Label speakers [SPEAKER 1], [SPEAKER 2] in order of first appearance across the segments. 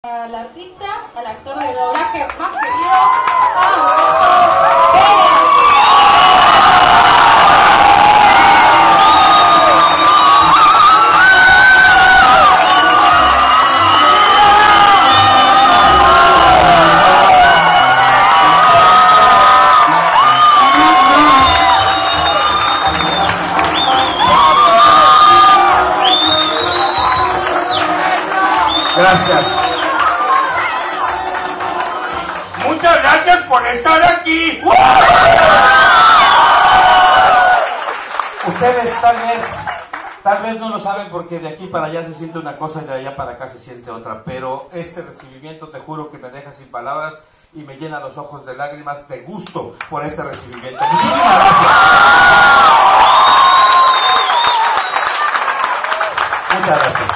[SPEAKER 1] Al artista, al actor de doblaje más querido, Humberto Vélez.
[SPEAKER 2] Gracias. Muchas gracias por estar aquí. Ustedes tal vez no lo saben porque de aquí para allá se siente una cosa y de allá para acá se siente otra, pero este recibimiento te juro que me deja sin palabras y me llena los ojos de lágrimas de gusto por este recibimiento. Muchísimas gracias. Muchas gracias.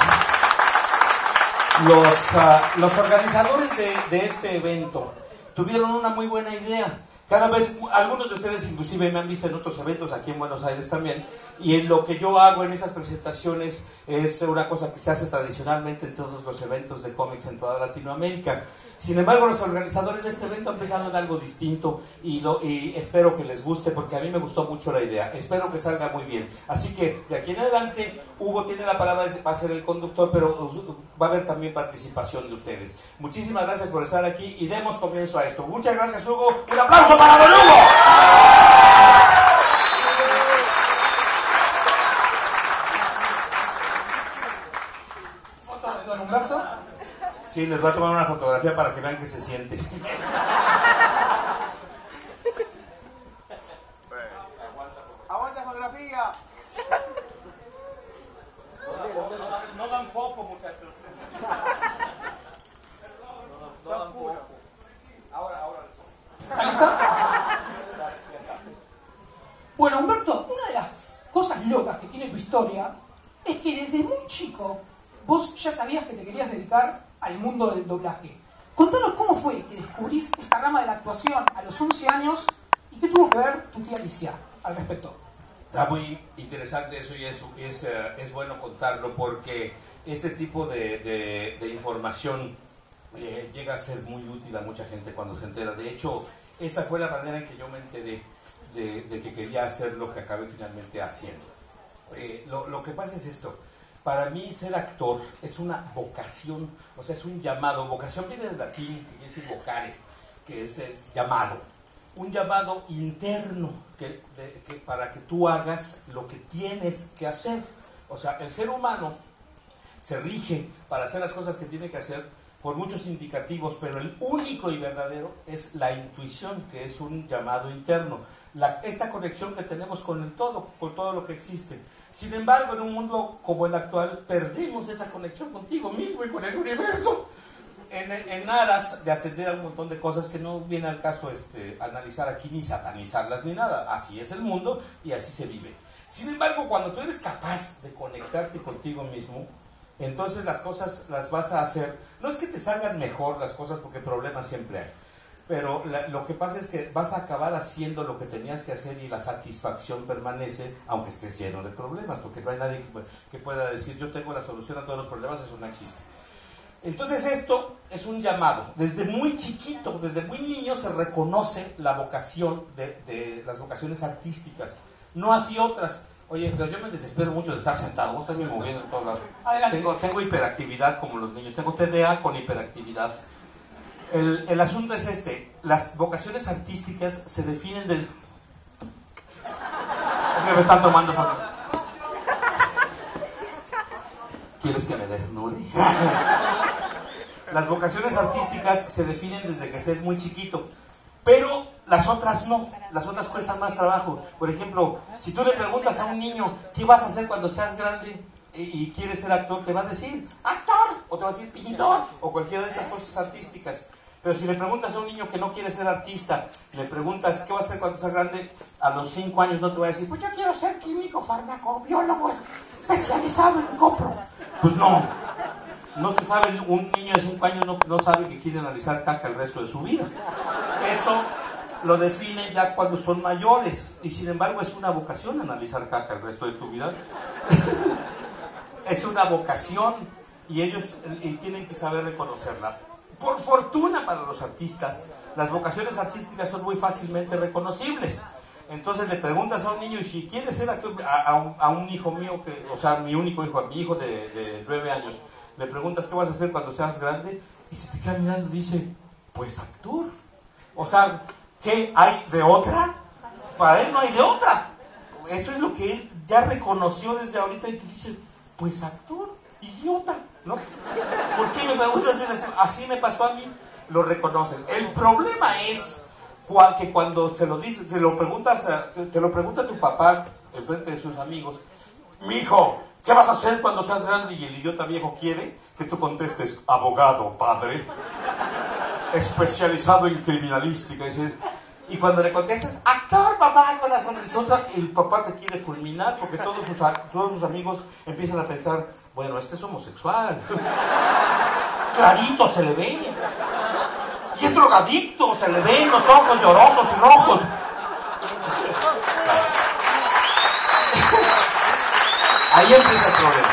[SPEAKER 2] Los organizadores de este evento tuvieron una muy buena idea. Cada vez, algunos de ustedes inclusive me han visto en otros eventos aquí en Buenos Aires también, y en lo que yo hago en esas presentaciones es una cosa que se hace tradicionalmente en todos los eventos de cómics en toda Latinoamérica. Sin embargo, los organizadores de este evento empezaron en algo distinto y espero que les guste porque a mí me gustó mucho la idea. Espero que salga muy bien. Así que de aquí en adelante, Hugo tiene la palabra, va a ser el conductor, pero va a haber también participación de ustedes. Muchísimas gracias por estar aquí y demos comienzo a esto. Muchas gracias, Hugo. ¡Un aplauso para don Hugo!
[SPEAKER 3] ¿Foto de don Humberto?
[SPEAKER 2] Sí, les voy a tomar una fotografía para que vean que se siente.
[SPEAKER 3] ¡Aguanta fotografía!
[SPEAKER 2] No dan foco, muchachos. No dan foco. Ahora.
[SPEAKER 3] ¿Está lista? Bueno, Humberto, una de las cosas locas que tiene tu historia es que desde muy chico vos ya sabías que te querías dedicar al mundo del doblaje. Contanos cómo fue que descubrís esta rama de la actuación a los 11 años y qué tuvo que ver tu tía Alicia al respecto.
[SPEAKER 2] Está muy interesante eso y es bueno contarlo porque este tipo de información llega a ser muy útil a mucha gente cuando se entera. De hecho, esta fue la manera en que yo me enteré de que quería hacer lo que acabé finalmente haciendo. Lo que pasa es esto. Para mí ser actor es una vocación, o sea, es un llamado. Vocación viene del latín, que quiere decir vocare, que es el llamado. Un llamado interno para que tú hagas lo que tienes que hacer. O sea, el ser humano se rige para hacer las cosas que tiene que hacer por muchos indicativos, pero el único y verdadero es la intuición, que es un llamado interno. Esta conexión que tenemos con el todo, con todo lo que existe. Sin embargo, en un mundo como el actual, perdimos esa conexión contigo mismo y con el universo. En aras de atender a un montón de cosas que no viene al caso analizar aquí, ni satanizarlas, ni nada. Así es el mundo y así se vive. Sin embargo, cuando tú eres capaz de conectarte contigo mismo, entonces las cosas las vas a hacer. No es que te salgan mejor las cosas, porque problemas siempre hay. Pero lo que pasa es que vas a acabar haciendo lo que tenías que hacer y la satisfacción permanece, aunque estés lleno de problemas, porque no hay nadie que pueda decir yo tengo la solución a todos los problemas, eso no existe. Entonces esto es un llamado. Desde muy chiquito, desde muy niño se reconoce la vocación de las vocaciones artísticas, no así otras. Oye, pero yo me desespero mucho de estar sentado, vos estás bien moviendo en todos lados.
[SPEAKER 3] Adelante.
[SPEAKER 2] Tengo hiperactividad como los niños, tengo TDA con hiperactividad. El asunto es las vocaciones artísticas se definen Es que me están tomando foto. ¿Quieres que me desnude? Las vocaciones artísticas se definen desde que se es muy chiquito, pero las otras no, las otras cuestan más trabajo. Por ejemplo, si tú le preguntas a un niño, ¿qué vas a hacer cuando seas grande y quieres ser actor? Te va a decir, actor, o te va a decir pintor, o cualquiera de estas cosas artísticas. Pero si le preguntas a un niño que no quiere ser artista, le preguntas, ¿qué vas a hacer cuando seas grande? A los 5 años no te va a decir, pues yo quiero ser químico, farmacobiólogo, especializado en copro. Pues no te sabe, un niño de 5 años no sabe que quiere analizar caca el resto de su vida. Eso lo definen ya cuando son mayores, y sin embargo es una vocación analizar caca el resto de tu vida. Es una vocación y ellos tienen que saber reconocerla. Por fortuna para los artistas, las vocaciones artísticas son muy fácilmente reconocibles. Entonces le preguntas a un niño, y si quieres ser actor, a un hijo mío, o sea, mi único hijo, a mi hijo de 9 años, le preguntas qué vas a hacer cuando seas grande, y se te queda mirando y dice, pues actor. O sea, ¿qué hay de otra? Para él no hay de otra. Eso es lo que él ya reconoció desde ahorita, y te dice, pues actor, idiota, ¿no? ¿Por qué me preguntas eso? Así me pasó a mí, lo reconoces. El problema es que cuando te lo dices, te lo pregunta tu papá en frente de sus amigos, mi hijo, ¿qué vas a hacer cuando seas grande? Y el idiota viejo quiere que tú contestes, abogado, padre, especializado en criminalística. Y cuando le contestas, actor, papá, con la sonrisota, el papá te quiere fulminar porque todos sus amigos empiezan a pensar, bueno, este es homosexual. Clarito se le ve. Y es drogadicto, se le ven los ojos llorosos y rojos. Ahí empieza el problema.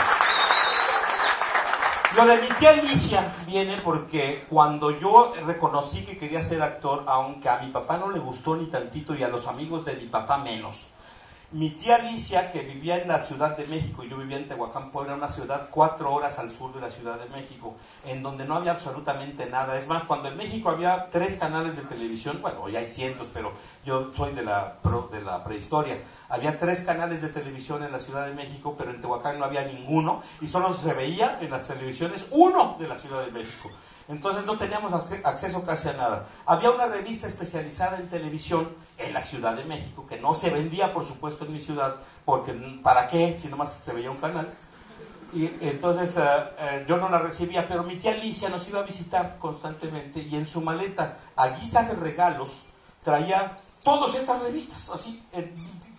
[SPEAKER 2] Lo de mi tía Alicia viene porque cuando yo reconocí que quería ser actor, aunque a mi papá no le gustó ni tantito y a los amigos de mi papá menos, mi tía Alicia, que vivía en la Ciudad de México, y yo vivía en Tehuacán, Puebla, una ciudad 4 horas al sur de la Ciudad de México, en donde no había absolutamente nada. Es más, cuando en México había 3 canales de televisión, bueno, hoy hay cientos, pero yo soy de la prehistoria. Había 3 canales de televisión en la Ciudad de México, pero en Tehuacán no había ninguno, y solo se veía en las televisiones uno de la Ciudad de México. Entonces no teníamos acceso casi a nada. Había una revista especializada en televisión en la Ciudad de México, que no se vendía, por supuesto, en mi ciudad, porque ¿para qué? Si nomás se veía un canal. Y entonces yo no la recibía, pero mi tía Alicia nos iba a visitar constantemente, y en su maleta, a guisa de regalos, traía todas estas revistas, así,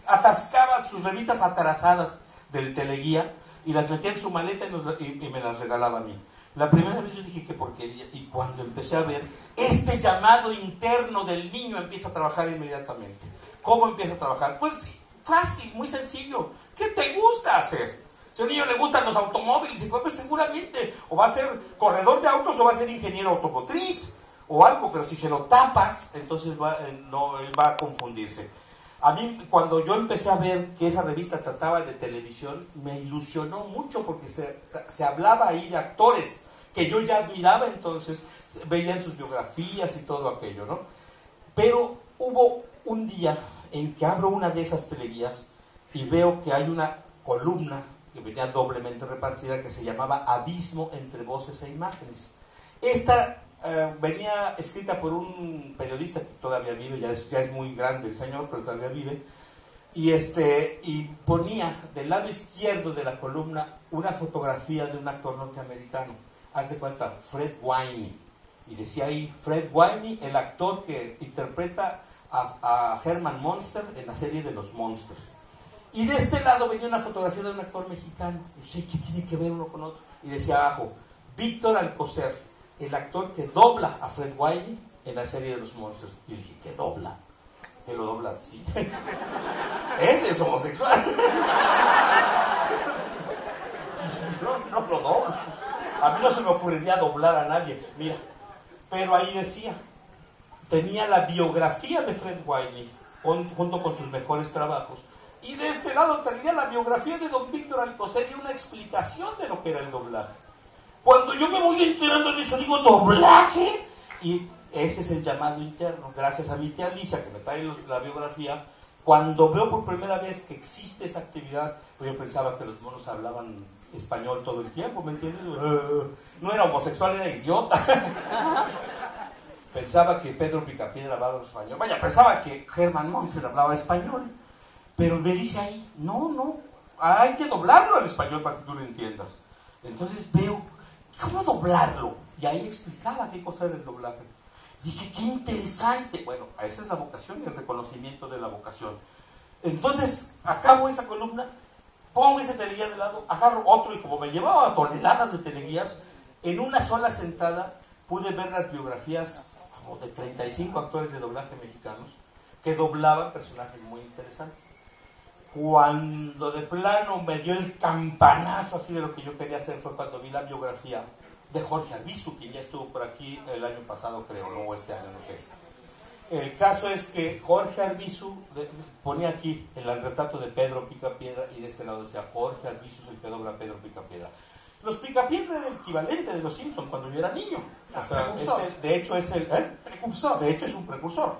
[SPEAKER 2] atascaba sus revistas atarazadas del teleguía, y las metía en su maleta y me las regalaba a mí. La primera vez yo dije, qué porquería, y cuando empecé a ver, este llamado interno del niño empieza a trabajar inmediatamente. ¿Cómo empieza a trabajar? Pues fácil, muy sencillo. ¿Qué te gusta hacer? Si a un niño le gustan los automóviles, pues seguramente o va a ser corredor de autos o va a ser ingeniero automotriz o algo, pero si se lo tapas, entonces él va a confundirse. A mí, cuando yo empecé a ver que esa revista trataba de televisión, me ilusionó mucho porque se hablaba ahí de actores que yo ya admiraba, entonces veía en sus biografías y todo aquello, ¿no? Pero hubo un día en que abro una de esas teleguías y veo que hay una columna que venía doblemente repartida que se llamaba Abismo entre voces e imágenes. Esta venía escrita por un periodista que todavía vive, ya es muy grande el señor, pero todavía vive, y ponía del lado izquierdo de la columna una fotografía de un actor norteamericano. Haz de cuenta, Fred Winey, y decía ahí, Fred Winey, el actor que interpreta a Herman Munster en la serie de los Monsters. Y de este lado venía una fotografía de un actor mexicano. Y dije, ¿qué tiene que ver uno con otro? Y decía abajo, Víctor Alcocer, el actor que dobla a Fred Winey en la serie de los Monsters. Y yo dije, ¿qué dobla? Que lo dobla así. Ese es homosexual. No lo dobla. A mí no se me ocurriría doblar a nadie. Mira, pero ahí decía, tenía la biografía de Fred Winey junto con sus mejores trabajos. Y de este lado tenía la biografía de don Víctor Alcocer y una explicación de lo que era el doblaje. Cuando yo me voy enterando de eso, digo, ¿doblaje? Y ese es el llamado interno. Gracias a mi tía Alicia, que me trae la biografía, cuando veo por primera vez que existe esa actividad, pues yo pensaba que los monos hablaban español todo el tiempo, ¿me entiendes? No era homosexual, era idiota. Pensaba que Pedro Picapiedra hablaba español. Vaya, pensaba que Herman Munster hablaba español. Pero me dice ahí, no, hay que doblarlo al español para que tú lo entiendas. Entonces veo, ¿cómo doblarlo? Y ahí explicaba qué cosa era el doblaje. Dije, qué interesante. Bueno, esa es la vocación y el reconocimiento de la vocación. Entonces, acabo esa columna, pongo ese teleguía de lado, agarro otro, y como me llevaba toneladas de teleguías, en una sola sentada pude ver las biografías como de 35 actores de doblaje mexicanos que doblaban personajes muy interesantes. Cuando de plano me dio el campanazo así de lo que yo quería hacer fue cuando vi la biografía de Jorge Arbizu, quien ya estuvo por aquí el año pasado, creo, no, o este año, no sé. El caso es que Jorge Arbizu ponía aquí el retrato de Pedro Picapiedra y de este lado decía Jorge Arbizu es el que dobla a Pedro Picapiedra. Los Picapiedra era el equivalente de los Simpsons cuando yo era niño. O sea, de hecho es el precursor. De hecho es un precursor.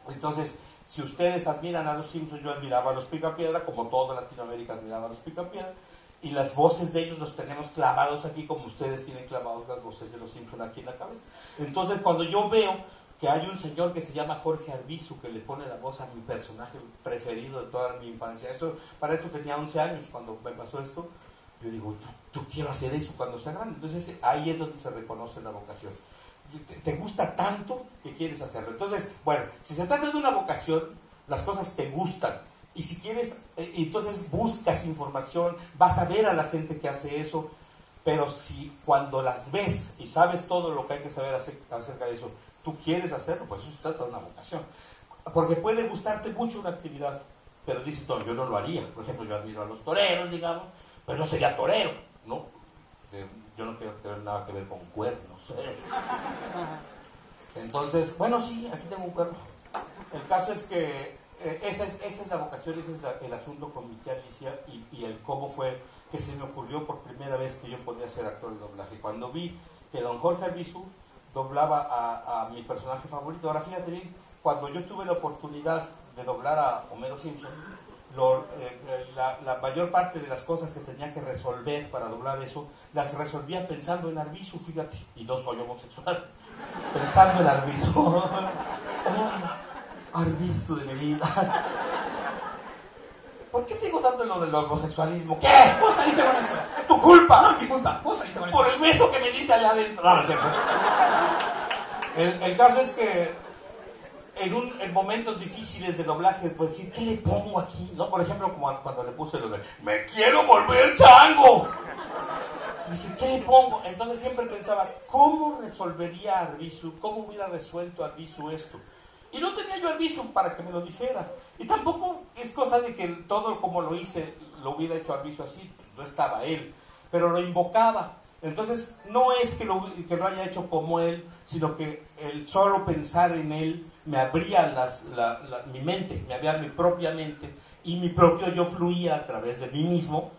[SPEAKER 2] Entonces, si ustedes admiran a los Simpsons, yo admiraba a los Picapiedra, como toda Latinoamérica admiraba a los Picapiedra, y las voces de ellos los tenemos clavados aquí, como ustedes tienen clavados las voces de los Simpsons aquí en la cabeza. Entonces, cuando yo veo que hay un señor que se llama Jorge Arbizu que le pone la voz a mi personaje preferido de toda mi infancia, para esto tenía 11 años cuando me pasó esto, yo digo, yo quiero hacer eso cuando sea grande. Entonces, ahí es donde se reconoce la vocación. Te gusta tanto que quieres hacerlo. Entonces, bueno, si se trata de una vocación, las cosas te gustan. Y si quieres, entonces buscas información, vas a ver a la gente que hace eso. Pero si cuando las ves y sabes todo lo que hay que saber acerca de eso, tú quieres hacerlo, pues eso se trata de una vocación. Porque puede gustarte mucho una actividad, pero dices, no, yo no lo haría. Por ejemplo, yo admiro a los toreros, digamos, pero no sería torero, ¿no? Yo no quiero tener nada que ver con cuernos. Entonces, bueno, sí, aquí tengo un cuerno. El caso es que esa es la vocación, ese es el asunto con mi tía Alicia y el cómo fue que se me ocurrió por primera vez que yo podía ser actor de doblaje. Cuando vi que don Jorge Arbizu doblaba a mi personaje favorito. Ahora fíjate bien, cuando yo tuve la oportunidad de doblar a Homero Simpson, la mayor parte de las cosas que tenía que resolver para doblar eso, las resolvía pensando en Arbizu, fíjate, y no soy homosexual, pensando en Arbizu. Oh, Arbizu de mi vida. ¿Por qué te digo tanto lo del homosexualismo? ¿Qué?
[SPEAKER 3] Vos saliste con eso.
[SPEAKER 2] Es tu culpa.
[SPEAKER 3] No es mi culpa. Vos saliste con eso.
[SPEAKER 2] Por el beso que me diste allá adentro. No, no es cierto. El caso es que en momentos difíciles de doblaje, pues decir, ¿qué le pongo aquí? ¿No? Por ejemplo, como cuando le puse lo de ¡me quiero volver chango! Dije, ¿qué le pongo? Entonces siempre pensaba, ¿cómo resolvería Arbizu? ¿Cómo hubiera resuelto Arbizu esto? Y no tenía yo Arbizu para que me lo dijera. Y tampoco es cosa de que todo como lo hice, lo hubiera hecho Arbizu así. No estaba él, pero lo invocaba. Entonces, no es que lo haya hecho como él, sino que el solo pensar en él me abría mi mente, me abría mi propia mente, y mi propio yo fluía a través de mí mismo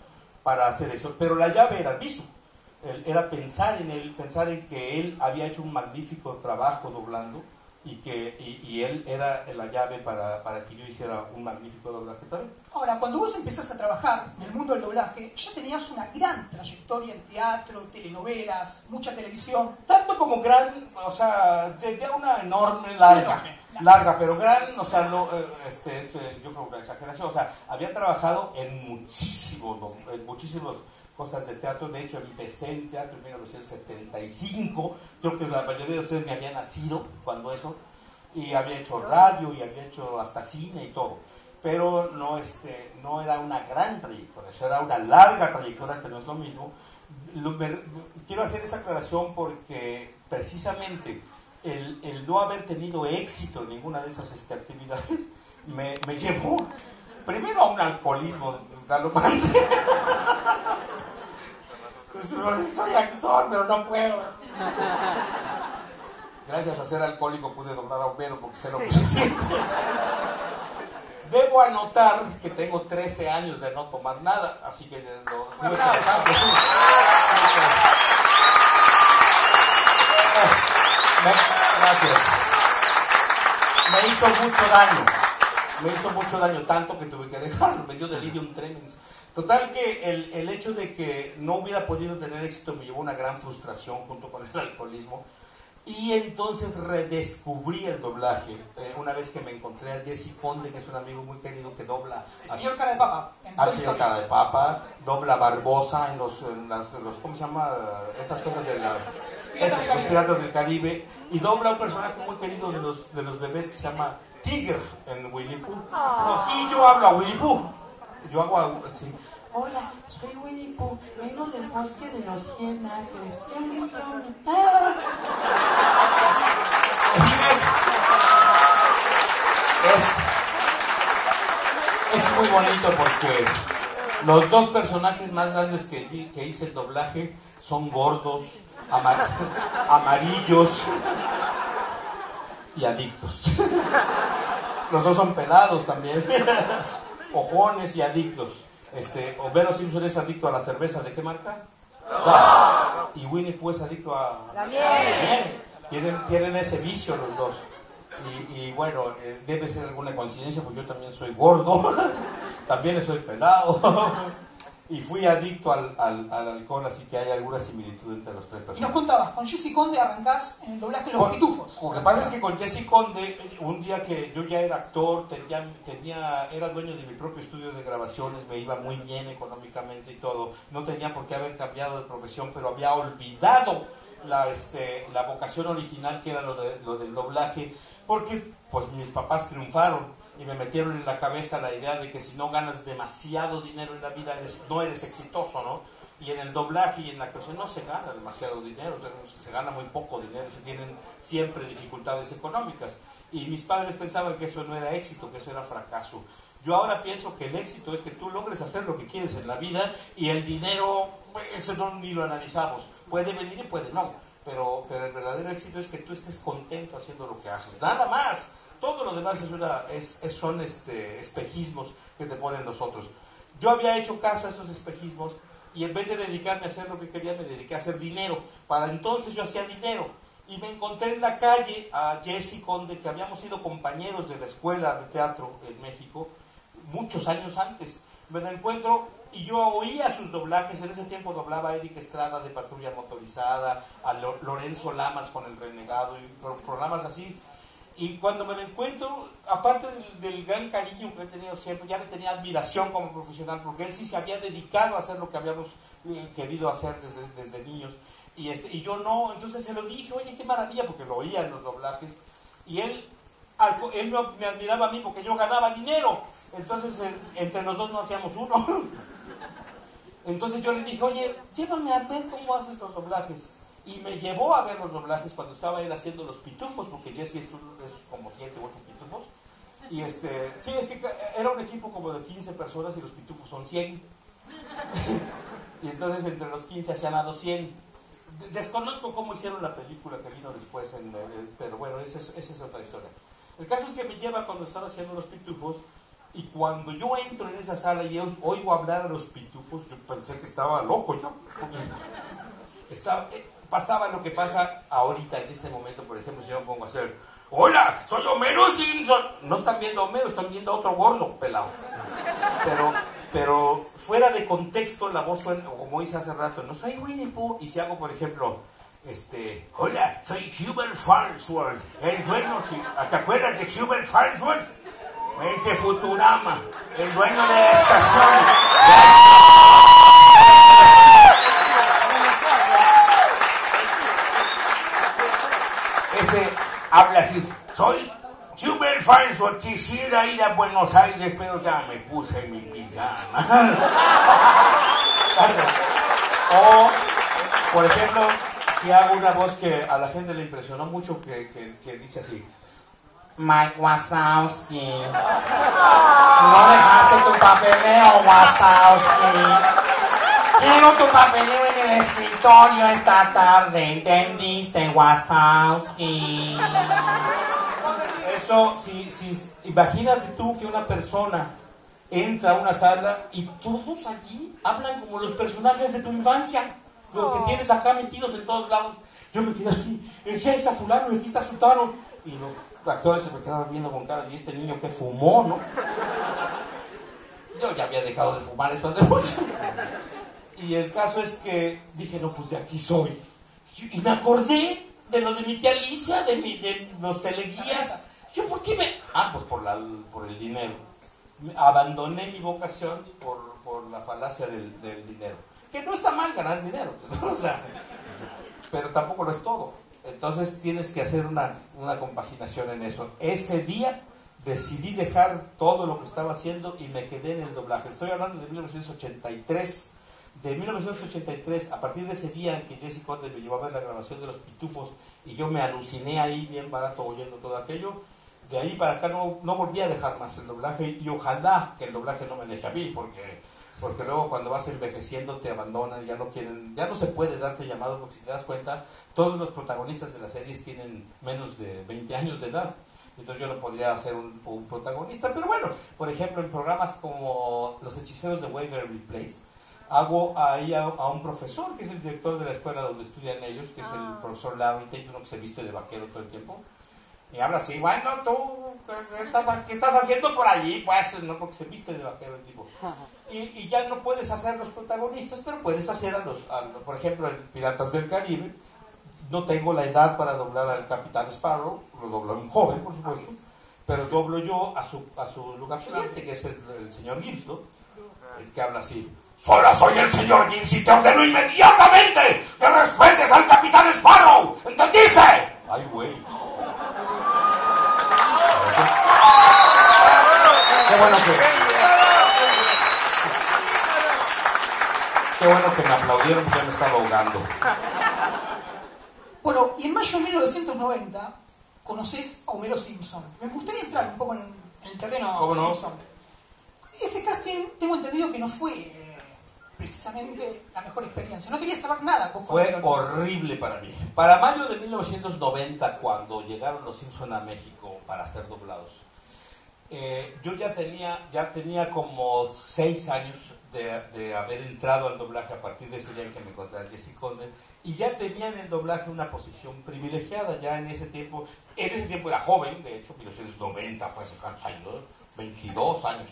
[SPEAKER 2] para hacer eso. Pero la llave era Arbizu. Era pensar en él, pensar en que él había hecho un magnífico trabajo doblando, y él era la llave para que yo hiciera un magnífico doblaje también.
[SPEAKER 3] Ahora, cuando vos empezás a trabajar en el mundo del doblaje, ya tenías una gran trayectoria en teatro, telenovelas, mucha televisión.
[SPEAKER 2] Tanto como gran, o sea, de una enorme, larga, pero gran, o sea, no, yo creo que una exageración, o sea, había trabajado en muchísimos cosas de teatro. De hecho, empecé en teatro en 1975, creo que la mayoría de ustedes me habían nacido cuando eso, y había hecho radio, y había hecho hasta cine y todo, pero no era una gran trayectoria, eso era una larga trayectoria, que no es lo mismo. Quiero hacer esa aclaración porque precisamente el no haber tenido éxito en ninguna de esas actividades me llevó primero a un alcoholismo galopante. Soy actor, pero no puedo. Gracias a ser alcohólico pude doblar a Homero porque sé lo que se siente. Debo anotar que tengo 13 años de no tomar nada, así que muy interesante. Gracias. Me hizo mucho daño, tanto que tuve que dejarlo, me dio delirium tremens. Total que el hecho de que no hubiera podido tener éxito me llevó a una gran frustración junto con el alcoholismo, y entonces redescubrí el doblaje una vez que me encontré a Jesse Conde, que es un amigo muy querido que dobla
[SPEAKER 3] el señor Cara de Papa,
[SPEAKER 2] al señor Cara de Papa, dobla Barbosa en los ¿cómo se llama? Esas cosas de los Piratas del Caribe, y dobla un personaje muy querido de los bebés que se llama Tigre en Winnie Pooh. No, sí, yo hablo a Winnie Pooh. Yo hago así. Hola, soy Winnie Pooh, vengo del bosque de los 100 acres. Es muy bonito porque los dos personajes más grandes que hice el doblaje son gordos, amarillos y adictos. Los dos son pelados también, ojones y adictos. Homero Simpson es adicto a la cerveza, ¿de qué marca? Y Winnie Pooh es adicto a la miel. Tienen ese vicio los dos. Y bueno, debe ser alguna coincidencia porque yo también soy gordo, también soy pelado y fui adicto al alcohol, así que hay alguna similitud entre los tres
[SPEAKER 3] Y nos
[SPEAKER 2] personajes.
[SPEAKER 3] contabas, con Jessy Conde arrancás en el doblaje Los Pitufos.
[SPEAKER 2] Lo que pasa es que con Jessy Conde, un día que yo ya era actor, era dueño de mi propio estudio de grabaciones, me iba muy bien económicamente y todo, no tenía por qué haber cambiado de profesión, pero había olvidado la vocación original que era lo del doblaje, porque pues mis papás triunfaron y me metieron en la cabeza la idea de que si no ganas demasiado dinero en la vida no eres exitoso, ¿no? Y en el doblaje y en la actuación no se gana demasiado dinero, se gana muy poco dinero, se tienen siempre dificultades económicas. Y mis padres pensaban que eso no era éxito, que eso era fracaso. Yo ahora pienso que el éxito es que tú logres hacer lo que quieres en la vida y el dinero, eso no ni lo analizamos. Puede venir y puede no, pero el verdadero éxito es que tú estés contento haciendo lo que haces. Nada más. Todo lo demás son espejismos que te ponen los otros. Yo había hecho caso a esos espejismos y en vez de dedicarme a hacer lo que quería, me dediqué a hacer dinero. Para entonces yo hacía dinero. Y me encontré en la calle a Jessy Conde, que habíamos sido compañeros de la escuela de teatro en México muchos años antes. Me la encuentro y yo oía sus doblajes. En ese tiempo doblaba a Eric Estrada de Patrulla Motorizada, a Lorenzo Lamas con El Renegado y programas así. Y cuando me lo encuentro, aparte del gran cariño que he tenido siempre, ya le tenía admiración como profesional, porque él sí se había dedicado a hacer lo que habíamos querido hacer desde niños, y yo no. Entonces se lo dije, oye, qué maravilla, porque lo oía en los doblajes, y él me admiraba a mí porque yo ganaba dinero, entonces entre los dos no hacíamos uno. Entonces yo le dije, oye, llévame a ver cómo haces los doblajes. Y me llevó a ver los doblajes cuando estaba él haciendo Los Pitufos, porque Jessy es como 7 u 8 pitufos. Y sí, es que era un equipo como de 15 personas y Los Pitufos son 100. Y entonces entre los 15 hacían a 200. Desconozco cómo hicieron la película que vino después, pero bueno, esa es otra historia. El caso es que me lleva cuando estaba haciendo Los Pitufos, y cuando yo entro en esa sala y oigo hablar a Los Pitufos, yo pensé que estaba loco yo. Pasaba lo que pasa ahorita, en este momento, por ejemplo, si yo me pongo a hacer, hola, soy Homero Simpson. No están viendo a Homero, están viendo a otro gordo pelado. Pero fuera de contexto la voz suena, como hice hace rato, no soy Winnie Pooh. Y si hago, por ejemplo, hola, soy Hubert Farnsworth, el dueño, ¿te acuerdas de Hubert Farnsworth? Es de Futurama, el dueño de la estación. Habla así, soy Hubert Farnsworth, quisiera ir a Buenos Aires, pero ya me puse mi pijama. O, por ejemplo, si hago una voz que a la gente le impresionó mucho, que dice así, Mike Wazowski, no dejaste tu papeleo, Wazowski. Quiero tu papeleo en el escritorio esta tarde, ¿entendiste, Wazowski? Eso, imagínate tú que una persona entra a una sala y todos allí hablan como los personajes de tu infancia, lo que tienes acá metidos en todos lados. Yo me quedé así, ya está fulano y aquí está sutano. Y los actores se me quedaban viendo con cara, y este niño que fumó, ¿no? Yo ya había dejado de fumar esto hace mucho. Y el caso es que dije, no, pues de aquí soy. Y me acordé de lo de mi tía Alicia, de los teleguías. Yo, ¿por qué me...? Pues por el dinero. Abandoné mi vocación por la falacia del dinero. Que no está mal ganar dinero, ¿no? O sea, pero tampoco lo es todo. Entonces tienes que hacer una compaginación en eso. Ese día decidí dejar todo lo que estaba haciendo y me quedé en el doblaje. Estoy hablando de 1983. De 1983, a partir de ese día en que Jessy Conde me llevó a ver la grabación de Los Pitufos y yo me aluciné ahí bien barato oyendo todo aquello, de ahí para acá no volví a dejar más el doblaje y ojalá que el doblaje no me deje a mí, porque luego cuando vas envejeciendo te abandonan, ya no se puede darte llamado, porque si te das cuenta, todos los protagonistas de las series tienen menos de 20 años de edad. Entonces yo no podría ser un protagonista, pero bueno, por ejemplo, en programas como Los Hechiceros de Waverly Place, hago ahí a un profesor, que es el director de la escuela donde estudian ellos, que es el profesor Larry Tate, uno que se viste de vaquero todo el tiempo, y habla así, bueno, tú, ¿qué estás haciendo por allí? Pues, no, porque se viste de vaquero el tipo. Y ya no puedes hacer los protagonistas, pero puedes hacer por ejemplo, en Piratas del Caribe, no tengo la edad para doblar al Capitán Sparrow, lo doblo un joven, por supuesto, pero doblo yo a su lugarteniente, que es el señor Gibbs, ¿no? El que habla así, ¡Sola soy el señor Gibbs y te ordeno inmediatamente que respetes al Capitán Sparrow! ¿Entendiste? ¡Ay, güey! Qué bueno que me aplaudieron, porque me estaba ahogando.
[SPEAKER 3] Bueno, y en mayo de 1990 conoces a Homero Simpson. Me gustaría entrar un poco en el terreno Simpson. Ese casting, tengo entendido que no fue precisamente la mejor experiencia. No quería saber nada.
[SPEAKER 2] Fue horrible para mí. Para mayo de 1990, cuando llegaron los Simpson a México para ser doblados, yo ya tenía como 6 años de haber entrado al doblaje a partir de ese día en que me encontré a Jesse Conner, y ya tenía en el doblaje una posición privilegiada. Ya en ese tiempo era joven, de hecho, 1990, fue hace cuántos años, 22 años.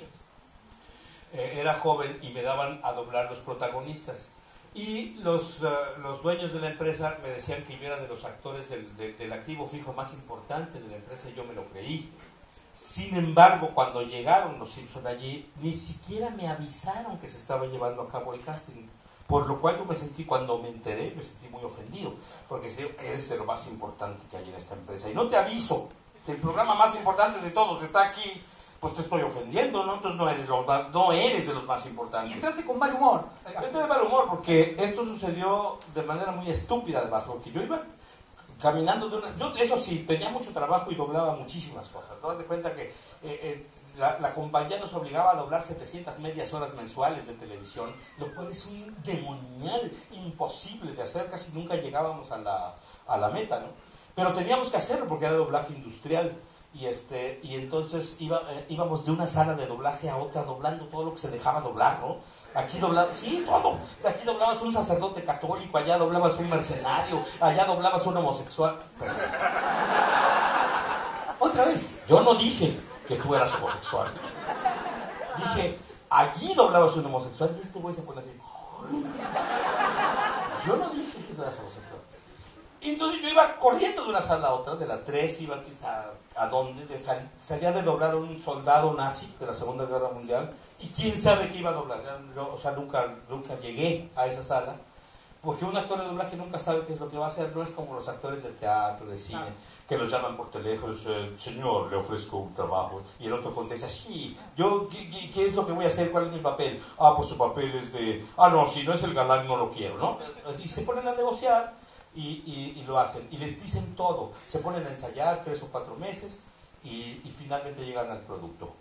[SPEAKER 2] Era joven y me daban a doblar los protagonistas. Y los dueños de la empresa me decían que yo era de los actores del activo fijo más importante de la empresa, y yo me lo creí. Sin embargo, cuando llegaron los Simpson allí, ni siquiera me avisaron que se estaba llevando a cabo el casting. Por lo cual cuando me enteré, me sentí muy ofendido, porque eres de lo más importante que hay en esta empresa. Y no te aviso que el programa más importante de todos está aquí, pues te estoy ofendiendo, ¿no? Entonces no eres de los más importantes.
[SPEAKER 3] Y entraste con mal humor.
[SPEAKER 2] Entré de mal humor, porque esto sucedió de manera muy estúpida, además, porque yo iba caminando eso sí, tenía mucho trabajo y doblaba muchísimas cosas. ¿No? Te das cuenta que la compañía nos obligaba a doblar 700 medias horas mensuales de televisión, lo cual es un demonial imposible de hacer, casi nunca llegábamos a la meta, ¿no? Pero teníamos que hacerlo porque era doblaje industrial, y entonces íbamos de una sala de doblaje a otra doblando todo lo que se dejaba doblar, ¿no? Aquí doblabas, sí, todo. Aquí doblabas un sacerdote católico, allá doblabas un mercenario, allá doblabas un homosexual.
[SPEAKER 3] ¿Otra vez?
[SPEAKER 2] Yo no dije que tú eras homosexual. Dije, allí doblabas un homosexual, y este güey se pone así. Yo no dije que tú eras homosexual. Y entonces yo iba corriendo de una sala a otra, de la 3 iba a dónde, salía de doblar a un soldado nazi de la Segunda Guerra Mundial, y quién sabe qué iba a doblar. Nunca llegué a esa sala, porque un actor de doblaje nunca sabe qué es lo que va a hacer. No es como los actores de teatro, de cine, que los llaman por teléfono, señor, le ofrezco un trabajo, y el otro contesta, sí, ¿qué es lo que voy a hacer? ¿Cuál es mi papel? Pues su papel es no, si no es el galán no lo quiero, ¿no? Y se ponen a negociar, y lo hacen, y les dicen todo, se ponen a ensayar 3 o 4 meses, y finalmente llegan al producto.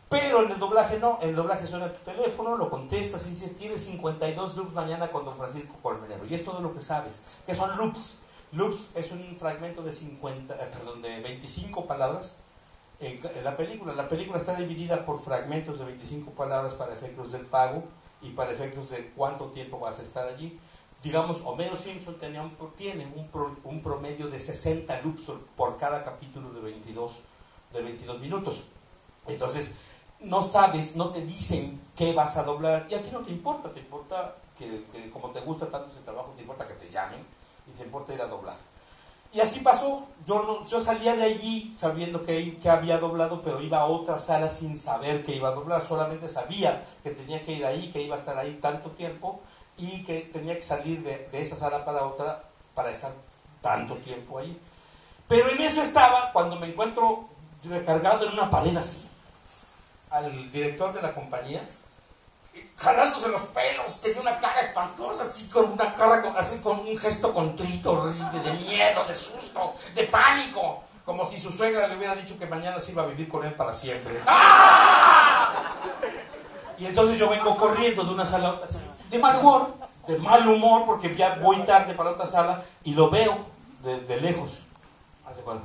[SPEAKER 2] Pero en el doblaje no, en el doblaje suena tu teléfono, lo contestas y dices, tienes 52 loops mañana con don Francisco Colmenero, y es todo lo que sabes. ¿Qué son loops? Loops es un fragmento de 25 palabras en la película. La película está dividida por fragmentos de 25 palabras para efectos del pago y para efectos de cuánto tiempo vas a estar allí. Digamos, Homero Simpson tiene un promedio de 60 loops por cada capítulo de 22 minutos. Entonces, no sabes, no te dicen qué vas a doblar, y a ti no te importa que como te gusta tanto ese trabajo, te importa que te llamen y te importa ir a doblar. Y así pasó. Yo salía de allí sabiendo que había doblado, pero iba a otra sala sin saber que iba a doblar. Solamente sabía que tenía que ir ahí, que iba a estar ahí tanto tiempo, y que tenía que salir de esa sala para otra para estar tanto tiempo ahí. Pero en eso estaba cuando me encuentro recargado en una pared así al director de la compañía, jalándose los pelos, tenía una cara espantosa, así con un gesto contrito, horrible, de miedo, de susto, de pánico, Como si su suegra le hubiera dicho que mañana se iba a vivir con él para siempre. ¡Ah! Y entonces yo vengo corriendo de una sala a otra, de mal humor, porque ya voy tarde para otra sala, y lo veo de lejos. ¿Hace cuál?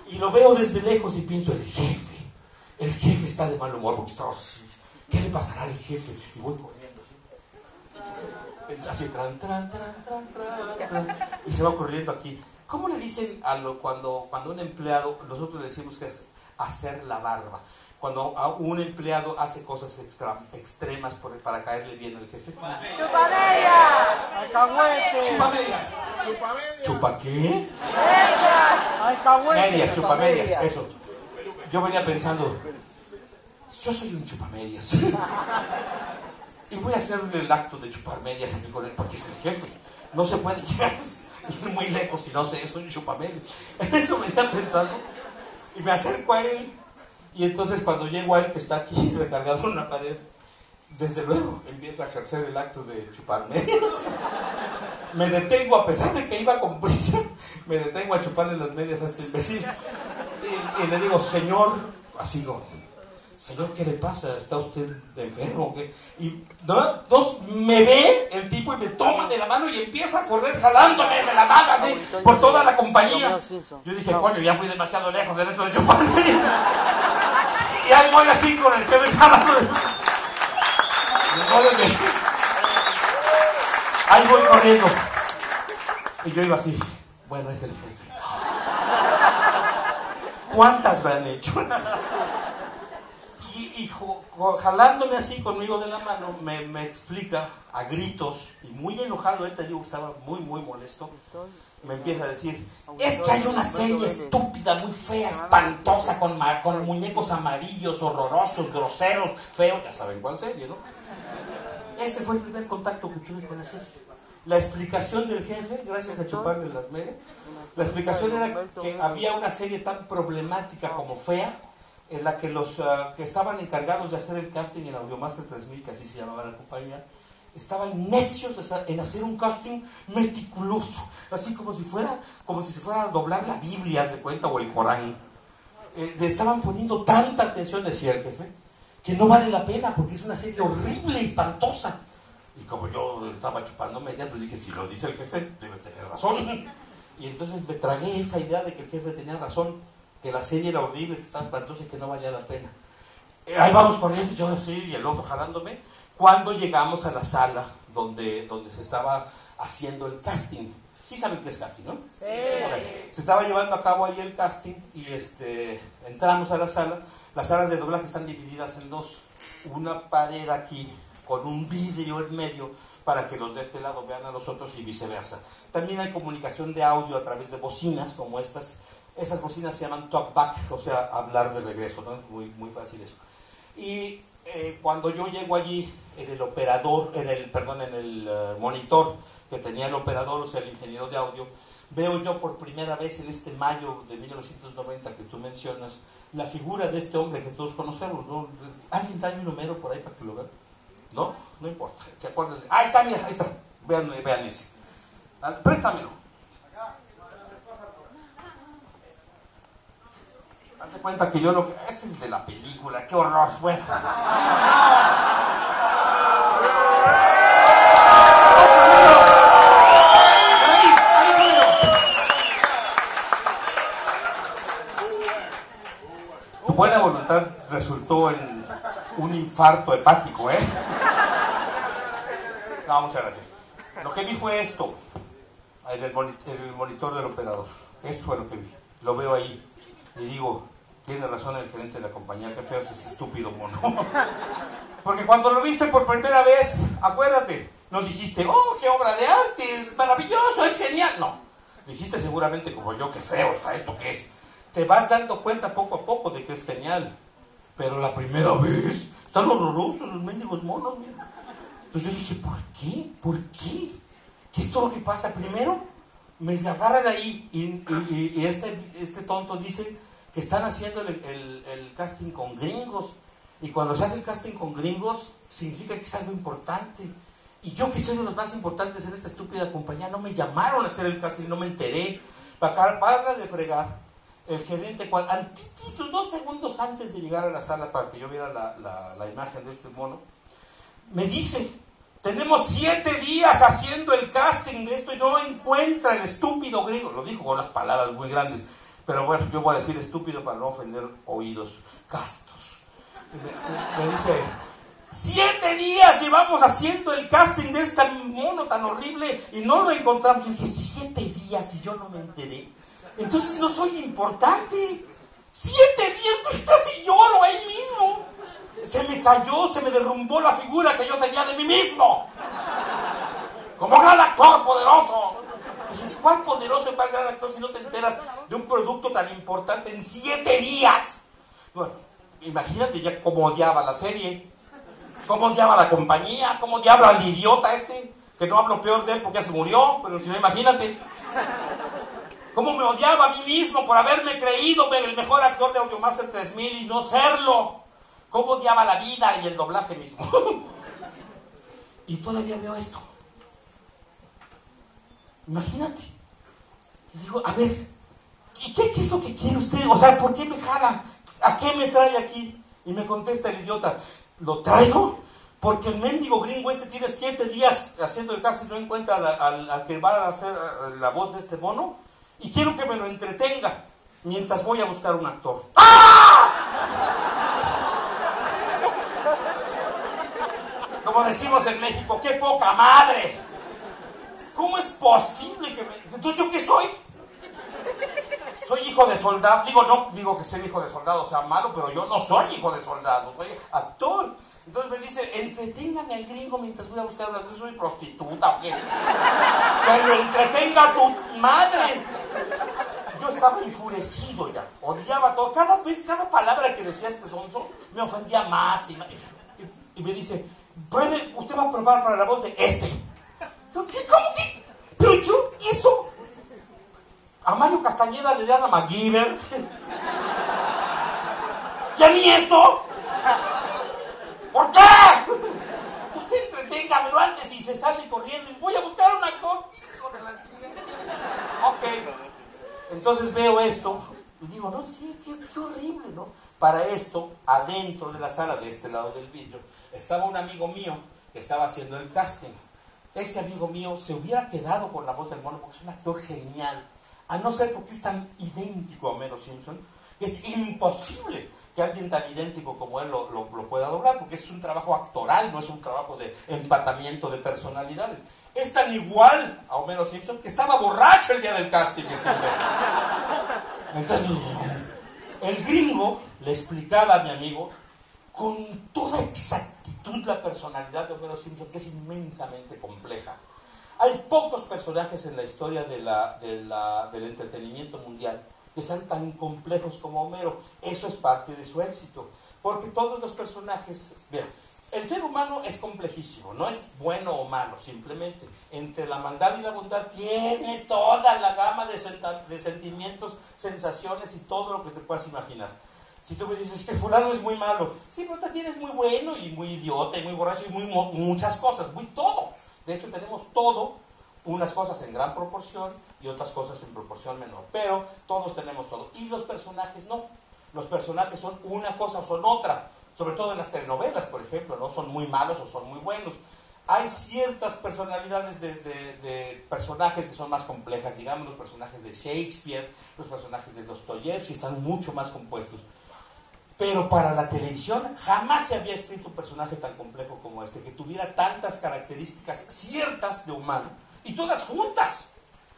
[SPEAKER 2] Y lo veo desde lejos y pienso, el jefe está de mal humor, porque está así. ¿Qué le pasará al jefe? Y voy corriendo así, y se va corriendo aquí. ¿Cómo le dicen cuando un empleado, nosotros le decimos que es hacer la barba? Cuando un empleado hace cosas extremas para caerle bien al jefe.
[SPEAKER 4] ¡Chupamedias! ¡Alcahuete!
[SPEAKER 2] ¡Chupamedias! ¿Chupa qué?
[SPEAKER 4] ¡Alcahuete!
[SPEAKER 2] Medias, chupamedias, eso. Yo venía pensando, yo soy un chupamedias. Y voy a hacerle el acto de chupar medias aquí con él, porque es el jefe. No se puede llegar muy lejos si no se es un chupamedias. En eso venía pensando. Y me acerco a él. Y entonces cuando llego a él, que está aquí recargado en una pared, desde luego empiezo a ejercer el acto de chupar medias. Me detengo, a pesar de que iba con prisa, me detengo a chuparle las medias a este imbécil. Y le digo, señor, así como, señor, ¿qué le pasa? ¿Está usted enfermo o qué? Y dos, me ve el tipo y me toma de la mano y empieza a correr jalándome de la mano así por toda la compañía. Yo dije, coño, ya fui demasiado lejos de eso de chupar medias. Y ahí voy así con el jefe jalando. Ahí voy corriendo. Y yo iba así. Bueno, es el jefe. ¿Cuántas me han hecho? Y jalándome así conmigo de la mano, me explica a gritos, y muy enojado, él te digo que estaba muy molesto, me empieza a decir, es que hay una serie estúpida, muy fea, espantosa, con muñecos amarillos, horrorosos, groseros, feos, ya saben cuál serie, ¿no? Ese fue el primer contacto que tuve con la serie. La explicación del jefe, gracias a chuparle las medias, la explicación era que había una serie tan problemática como fea, en la que los que estaban encargados de hacer el casting en Audiomaster 3000, que así se llamaba la compañía, estaban necios en hacer un casting meticuloso, así como si se fuera a doblar la Biblia, haz de cuenta, o el Corán. Le estaban poniendo tanta atención, decía el jefe, que no vale la pena, porque es una serie horrible y espantosa. Y como yo estaba chupando medias, pues dije, si lo dice el jefe, debe tener razón. Y entonces me tragué esa idea de que el jefe tenía razón, que la serie era horrible, que estaba espantosa y que no valía la pena. Ahí vamos corriendo, yo así, y el otro jalándome, cuando llegamos a la sala donde se estaba haciendo el casting. Sí saben qué es casting, ¿no? Sí. Okay. Se estaba llevando a cabo ahí el casting y entramos a la sala. Las salas de doblaje están divididas en dos. Una pared aquí con un vidrio en medio para que los de este lado vean a los otros y viceversa. También hay comunicación de audio a través de bocinas como estas. Esas bocinas se llaman talkback, o sea, hablar de regreso, ¿no? Muy fácil eso. Y cuando yo llego allí, en el monitor que tenía el operador, o sea, el ingeniero de audio, veo yo por primera vez en este mayo de 1990 que tú mencionas, la figura de este hombre que todos conocemos, ¿no? ¿Alguien trae un número por ahí para que lo vean? ¿No? No importa. ¿Se acuerdan? Ahí está, mira, ahí está. Vean ese. Préstamelo. Date cuenta que yo este es de la película, qué horror, bueno. Tu buena voluntad resultó en un infarto hepático, ¿eh? No, muchas gracias. Lo que vi fue esto, en el monitor del operador. Esto fue lo que vi. Lo veo ahí. Y digo, tiene razón el gerente de la compañía, qué feo es ese estúpido mono. Porque cuando lo viste por primera vez, acuérdate, no dijiste, oh, qué obra de arte, es maravilloso, es genial. No, dijiste seguramente como yo, qué feo está esto, ¿qué es? Te vas dando cuenta poco a poco de que es genial. Pero la primera vez, están horrorosos los mendigos monos, mira. Entonces yo dije, ¿por qué? ¿Por qué? ¿Qué es todo lo que pasa? Primero, me agarran ahí y este tonto dice que están haciendo el casting con gringos. Y cuando se hace el casting con gringos, significa que es algo importante. Y yo, que soy de los más importantes en esta estúpida compañía, no me llamaron a hacer el casting, no me enteré. Para de fregar, el gerente, antitos, 2 segundos antes de llegar a la sala para que yo viera la imagen de este mono, me dice: tenemos 7 días haciendo el casting de esto y no encuentra el estúpido gringo. Lo dijo con unas palabras muy grandes, pero bueno, yo voy a decir estúpido para no ofender oídos castos. Y me dice: 7 días llevamos haciendo el casting de este mono tan horrible y no lo encontramos. Y dije: 7 días y yo no me enteré. Entonces no soy importante. 7 días, pues casi lloro ahí mismo. Se me cayó, se me derrumbó la figura que yo tenía de mí mismo. Como gran actor poderoso. Dije: ¿cuál poderoso y cuál gran actor si no te enteras de un producto tan importante en 7 días? Bueno, imagínate ya cómo odiaba la serie. Cómo odiaba la compañía, cómo odiaba al idiota este, que no hablo peor de él porque ya se murió, pero si no, imagínate. Cómo me odiaba a mí mismo por haberme creído el mejor actor de Audiomaster 3000 y no serlo. Cómo odiaba la vida y el doblaje mismo. Y todavía veo esto. Imagínate. Y digo: a ver, ¿y qué es lo que quiere usted? O sea, ¿por qué me jala? ¿A qué me trae aquí? Y me contesta el idiota: lo traigo porque el mendigo gringo este tiene 7 días haciendo el casting, no encuentra al que va a hacer la voz de este mono, y quiero que me lo entretenga mientras voy a buscar un actor. ¡Ah! Como decimos en México: ¡qué poca madre! ¿Cómo es posible que me... Entonces, ¿yo qué soy? Soy hijo de soldado. No digo que ser hijo de soldado sea malo, pero yo no soy hijo de soldado, soy actor. Entonces me dice: entreténgame al gringo mientras voy a buscar una... ¿Yo soy prostituta o qué? ¡Que lo entretenga tu madre! Yo estaba enfurecido ya, odiaba todo. Cada palabra que decía este sonso me ofendía más y me dice: pruebe, usted va a probar para la voz de este. ¿Qué? ¿Cómo que? Pero yo, ¿y eso? A Mario Castañeda le dan a MacGyver. ¿Y a mí esto? ¿Por qué? Usted entreténgamelo antes y se sale corriendo y voy a buscar un actor. Hijo de la chingada. Ok. Entonces veo esto y digo: no, sí, qué horrible, ¿no? Para esto, adentro de la sala, de este lado del vidrio, estaba un amigo mío que estaba haciendo el casting. Este amigo mío se hubiera quedado con la voz del mono porque es un actor genial, a no ser porque es tan idéntico a Homero Simpson, que es imposible que alguien tan idéntico como él lo pueda doblar, porque es un trabajo actoral, no es un trabajo de empatamiento de personalidades. Es tan igual a Homero Simpson que estaba borracho el día del casting. Entonces, el gringo le explicaba a mi amigo con toda exactitud la personalidad de Homero Simpson, que es inmensamente compleja. Hay pocos personajes en la historia del entretenimiento mundial que sean tan complejos como Homero. Eso es parte de su éxito, porque todos los personajes... Mira, el ser humano es complejísimo, no es bueno o malo, simplemente. Entre la maldad y la bondad tiene toda la gama de sentimientos, sensaciones y todo lo que te puedas imaginar. Si tú me dices que fulano es muy malo, sí, pero también es muy bueno y muy idiota y muy borracho y muchas cosas, muy todo. De hecho, tenemos todo, unas cosas en gran proporción y otras cosas en proporción menor. Pero todos tenemos todo. Y los personajes no. Los personajes son una cosa o son otra. Sobre todo en las telenovelas, por ejemplo, ¿no? Son muy malos o son muy buenos. Hay ciertas personalidades de personajes que son más complejas. Digamos, los personajes de Shakespeare, los personajes de Dostoyevsky están mucho más compuestos. Pero para la televisión jamás se había escrito un personaje tan complejo como este, que tuviera tantas características ciertas de humano, y todas juntas,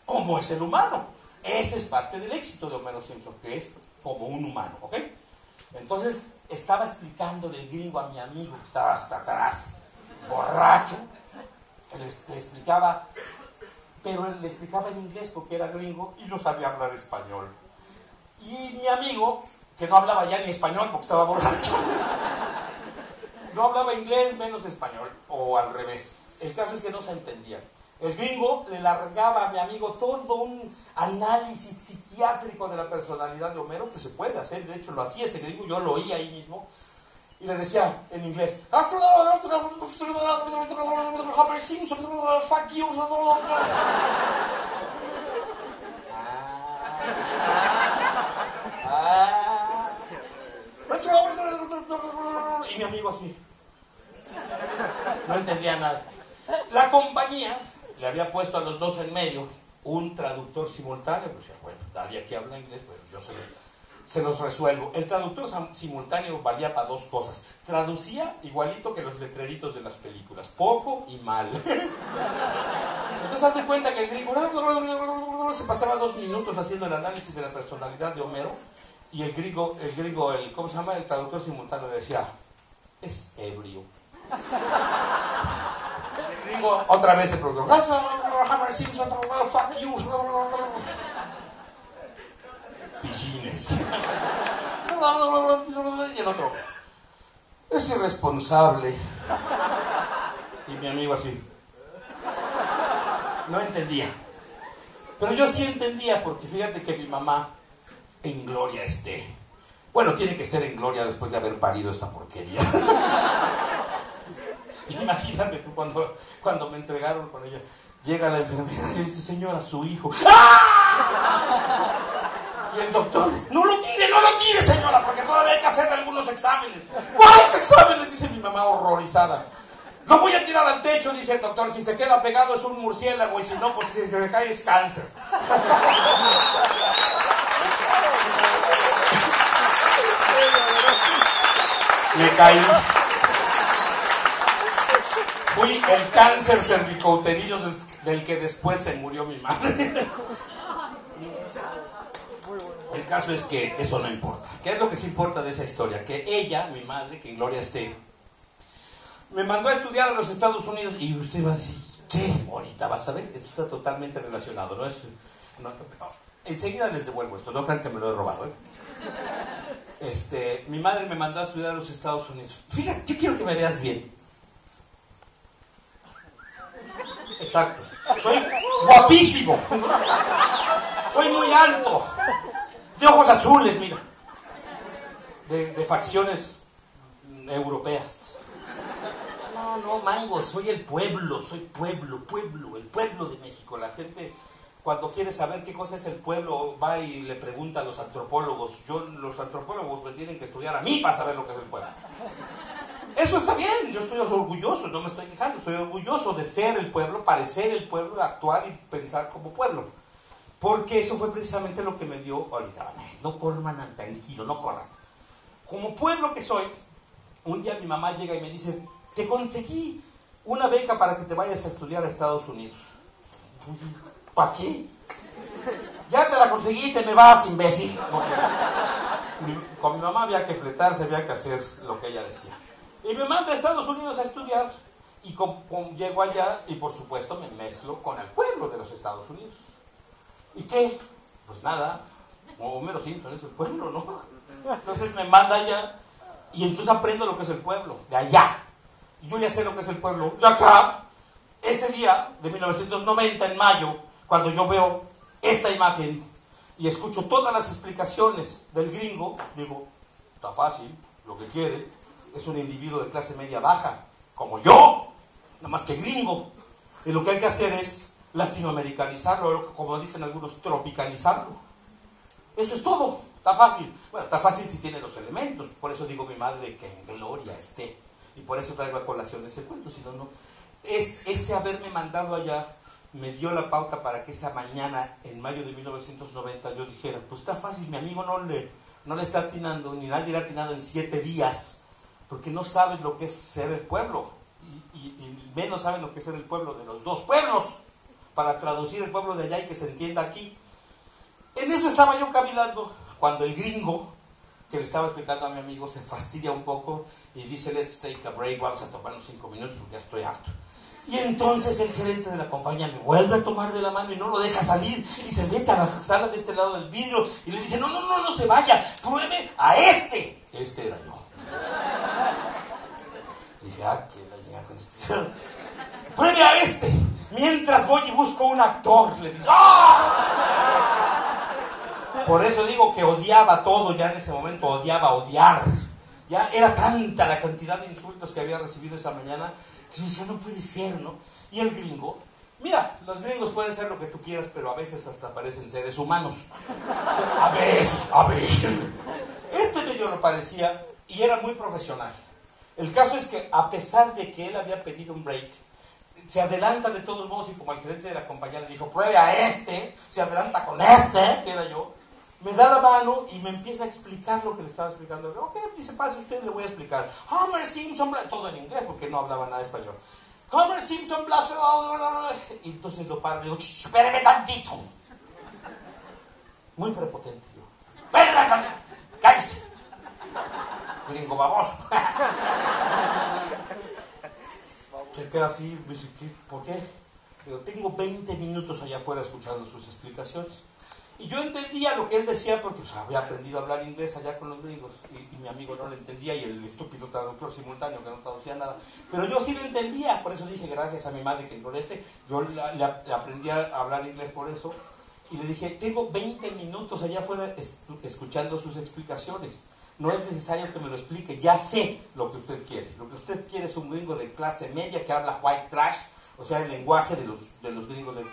[SPEAKER 2] como es el humano. Ese es parte del éxito de Homero Simpson, que es como un humano, ¿ok? Entonces, estaba explicándole el gringo a mi amigo, que estaba hasta atrás, borracho, le explicaba, pero él le explicaba en inglés porque era gringo y no sabía hablar español. Y mi amigo, que no hablaba ya ni español porque estaba borracho, no hablaba inglés menos español, o al revés. El caso es que no se entendía. El gringo le largaba a mi amigo todo un análisis psiquiátrico de la personalidad de Homero, que se puede hacer, de hecho lo hacía ese gringo, yo lo oí ahí mismo, Y le decía en inglés, fuck you. Y mi amigo así. No entendía nada. La compañía le había puesto a los dos en medio un traductor simultáneo. Pues bueno, nadie aquí habla inglés, pero yo se los resuelvo. El traductor simultáneo valía para dos cosas. Traducía igualito que los letreritos de las películas, poco y mal. Entonces hace cuenta que el gringo se pasaba 2 minutos haciendo el análisis de la personalidad de Homero, y el gringo, ¿cómo se llama? El traductor simultáneo le decía, es ebrio. El gringo otra vez se preguntó, fuck you. Pillines. Y el otro, es irresponsable. Y mi amigo así. No entendía. Pero yo sí entendía, porque fíjate que mi mamá, en gloria esté. Bueno, tiene que estar en gloria después de haber parido esta porquería. Imagínate tú cuando me entregaron con ella. Llega la enfermera y le dice, señora, su hijo. ¡Ah! Y el doctor, no lo tire, señora, porque todavía hay que hacerle algunos exámenes. ¿Cuáles exámenes? Dice mi mamá horrorizada. Lo voy a tirar al techo, dice el doctor. Si se queda pegado es un murciélago, y si no, pues si se cae es cáncer. Me caí. Fui el cáncer cervicouterino del que después se murió mi madre. El caso es que eso no importa. ¿Qué es lo que sí importa de esa historia? Que ella, mi madre, que en gloria esté, me mandó a estudiar a los Estados Unidos. Y usted va a decir, ¿qué? Ahorita vas a ver, esto está totalmente relacionado. Enseguida les devuelvo esto, no crean que me lo he robado, mi madre me mandó a estudiar a los Estados Unidos. Fíjate, yo quiero que me veas bien. Exacto. Soy guapísimo. Soy muy alto. De ojos azules, mira. De facciones europeas. No, mango, soy el pueblo, el pueblo de México. La gente, cuando quiere saber qué cosa es el pueblo, va y le pregunta a los antropólogos. Los antropólogos me tienen que estudiar a mí para saber lo que es el pueblo. Eso está bien, yo estoy orgulloso, no me estoy quejando, estoy orgulloso de ser el pueblo, parecer el pueblo, actuar y pensar como pueblo. Porque eso fue precisamente lo que me dio, ahorita, no corran, tranquilo, no corran. Como pueblo que soy, un día mi mamá llega y me dice, te conseguí una beca para que te vayas a estudiar a Estados Unidos. ¿Para qué? Ya te la conseguí, te me vas, imbécil. Con mi mamá había que fletarse, había que hacer lo que ella decía. Y me manda a Estados Unidos a estudiar, y llego allá y por supuesto me mezclo con el pueblo de los Estados Unidos. ¿Y qué? Pues nada, como Homero Simpson es el pueblo, ¿no? Entonces me manda allá y entonces aprendo lo que es el pueblo, de allá. Y yo ya sé lo que es el pueblo de acá. Ese día de 1990, en mayo, cuando yo veo esta imagen y escucho todas las explicaciones del gringo, digo, está fácil, lo que quiere es un individuo de clase media baja, como yo, nada más que gringo. Y lo que hay que hacer es latinoamericanizarlo, como dicen algunos, tropicalizarlo. Eso es todo, está fácil. Bueno, está fácil si tiene los elementos. Por eso digo mi madre que en gloria esté. Y por eso traigo a colación ese cuento, si no, no. Ese haberme mandado allá me dio la pauta para que esa mañana, en mayo de 1990, yo dijera, pues está fácil, mi amigo no le está atinando, ni nadie le ha atinado en 7 días, porque no saben lo que es ser el pueblo, y menos saben lo que es ser el pueblo de los dos pueblos, para traducir el pueblo de allá y que se entienda aquí. En eso estaba yo cavilando, cuando el gringo, que le estaba explicando a mi amigo, se fastidia un poco y dice, let's take a break, vamos a tomarnos 5 minutos porque ya estoy harto. Y entonces el gerente de la compañía me vuelve a tomar de la mano y no lo deja salir, y se mete a la sala de este lado del vidrio y le dice, no se vaya, pruebe a este. Este era yo. Dije, que la llega con este. Pruebe a este, mientras voy y busco un actor, le dice. ¡Ah! Por eso digo que odiaba todo ya en ese momento, odiaba odiar. Ya era tanta la cantidad de insultos que había recibido esa mañana, que yo decía, no puede ser, ¿no? Y el gringo, mira, los gringos pueden ser lo que tú quieras, pero a veces hasta parecen seres humanos. A veces, a veces. Este medio lo parecía y era muy profesional. El caso es que, a pesar de que él había pedido un break, se adelanta de todos modos y como el gerente de la compañía le dijo, pruebe a este, se adelanta con este, que era yo, me da la mano y me empieza a explicar lo que le estaba explicando. Ok, dice, pase usted, le voy a explicar. Homer Simpson, todo en inglés porque no hablaba nada de español. Homer Simpson, bla, bla, bla, bla. Y entonces lo paro y le digo, espéreme tantito. Muy prepotente yo. Espéreme tantito, cállese. Gringo baboso. Se queda así, me dice, ¿por qué? Digo, tengo 20 minutos allá afuera escuchando sus explicaciones. Y yo entendía lo que él decía porque pues, había aprendido a hablar inglés allá con los gringos y mi amigo no lo entendía y el estúpido traductor simultáneo que no traducía nada. Pero yo sí lo entendía, por eso dije gracias a mi madre que con yo le aprendí a hablar inglés por eso. Y le dije, tengo 20 minutos allá afuera escuchando sus explicaciones. No es necesario que me lo explique, ya sé lo que usted quiere. Lo que usted quiere es un gringo de clase media que habla white trash, o sea, el lenguaje de los gringos de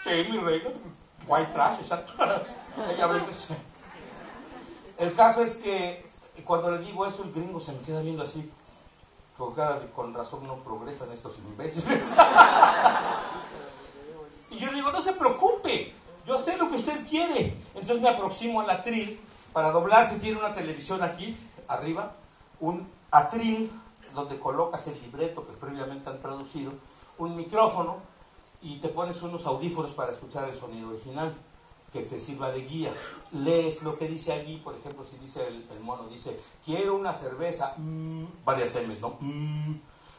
[SPEAKER 2] sí, mi reina, white trash, exacto. Ella habla inglés. El caso es que cuando le digo eso, el gringo se me queda viendo así, con cara de con razón no progresan estos imbéciles. Y yo digo, no se preocupe, yo sé lo que usted quiere. Entonces me aproximo al atril. Para doblar se tiene una televisión aquí, arriba, un atril donde colocas el libreto que previamente han traducido, un micrófono y te pones unos audífonos para escuchar el sonido original, que te sirva de guía. Lees lo que dice allí, por ejemplo, si dice el mono, dice, quiero una cerveza, varias M's, ¿no?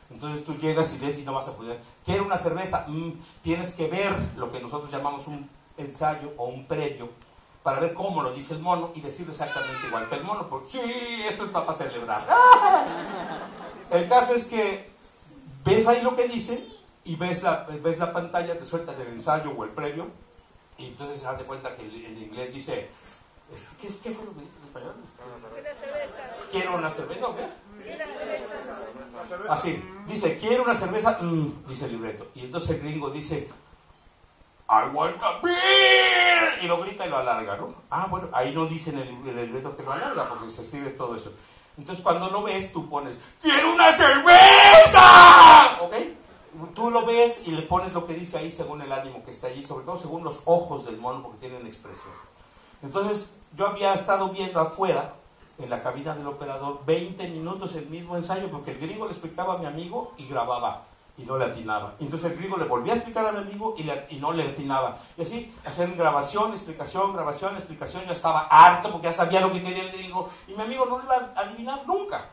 [SPEAKER 2] Entonces tú llegas y lees y no vas a poder, quiero una cerveza, tienes que ver lo que nosotros llamamos un ensayo o un previo, para ver cómo lo dice el mono y decirlo exactamente igual que el mono, porque sí, esto está para celebrar. El caso es que ves ahí lo que dice y ves la pantalla, te suelta el ensayo o el previo y entonces se hace cuenta que el inglés dice, ¿qué fue lo que dijo en español? ¿Quiero una cerveza o qué? Así, dice, ¿quiero una cerveza? Dice el libreto. Y entonces el gringo dice, I want a beer, y lo grita y lo alarga, ¿no? Ah, bueno, ahí no dice en el libreto que lo alarga, porque se escribe todo eso. Entonces cuando lo ves, tú pones, ¡quiero una cerveza! ¿Ok? Tú lo ves y le pones lo que dice ahí según el ánimo que está allí, sobre todo según los ojos del mono, porque tienen expresión. Entonces, yo había estado viendo afuera, en la cabina del operador, 20 minutos el mismo ensayo, porque el gringo le explicaba a mi amigo y grababa. Y no le atinaba. Entonces el gringo le volvía a explicar a mi amigo y no le atinaba. Y así, hacer grabación, explicación. Yo estaba harto porque ya sabía lo que quería el gringo. Y mi amigo no lo iba a adivinar nunca.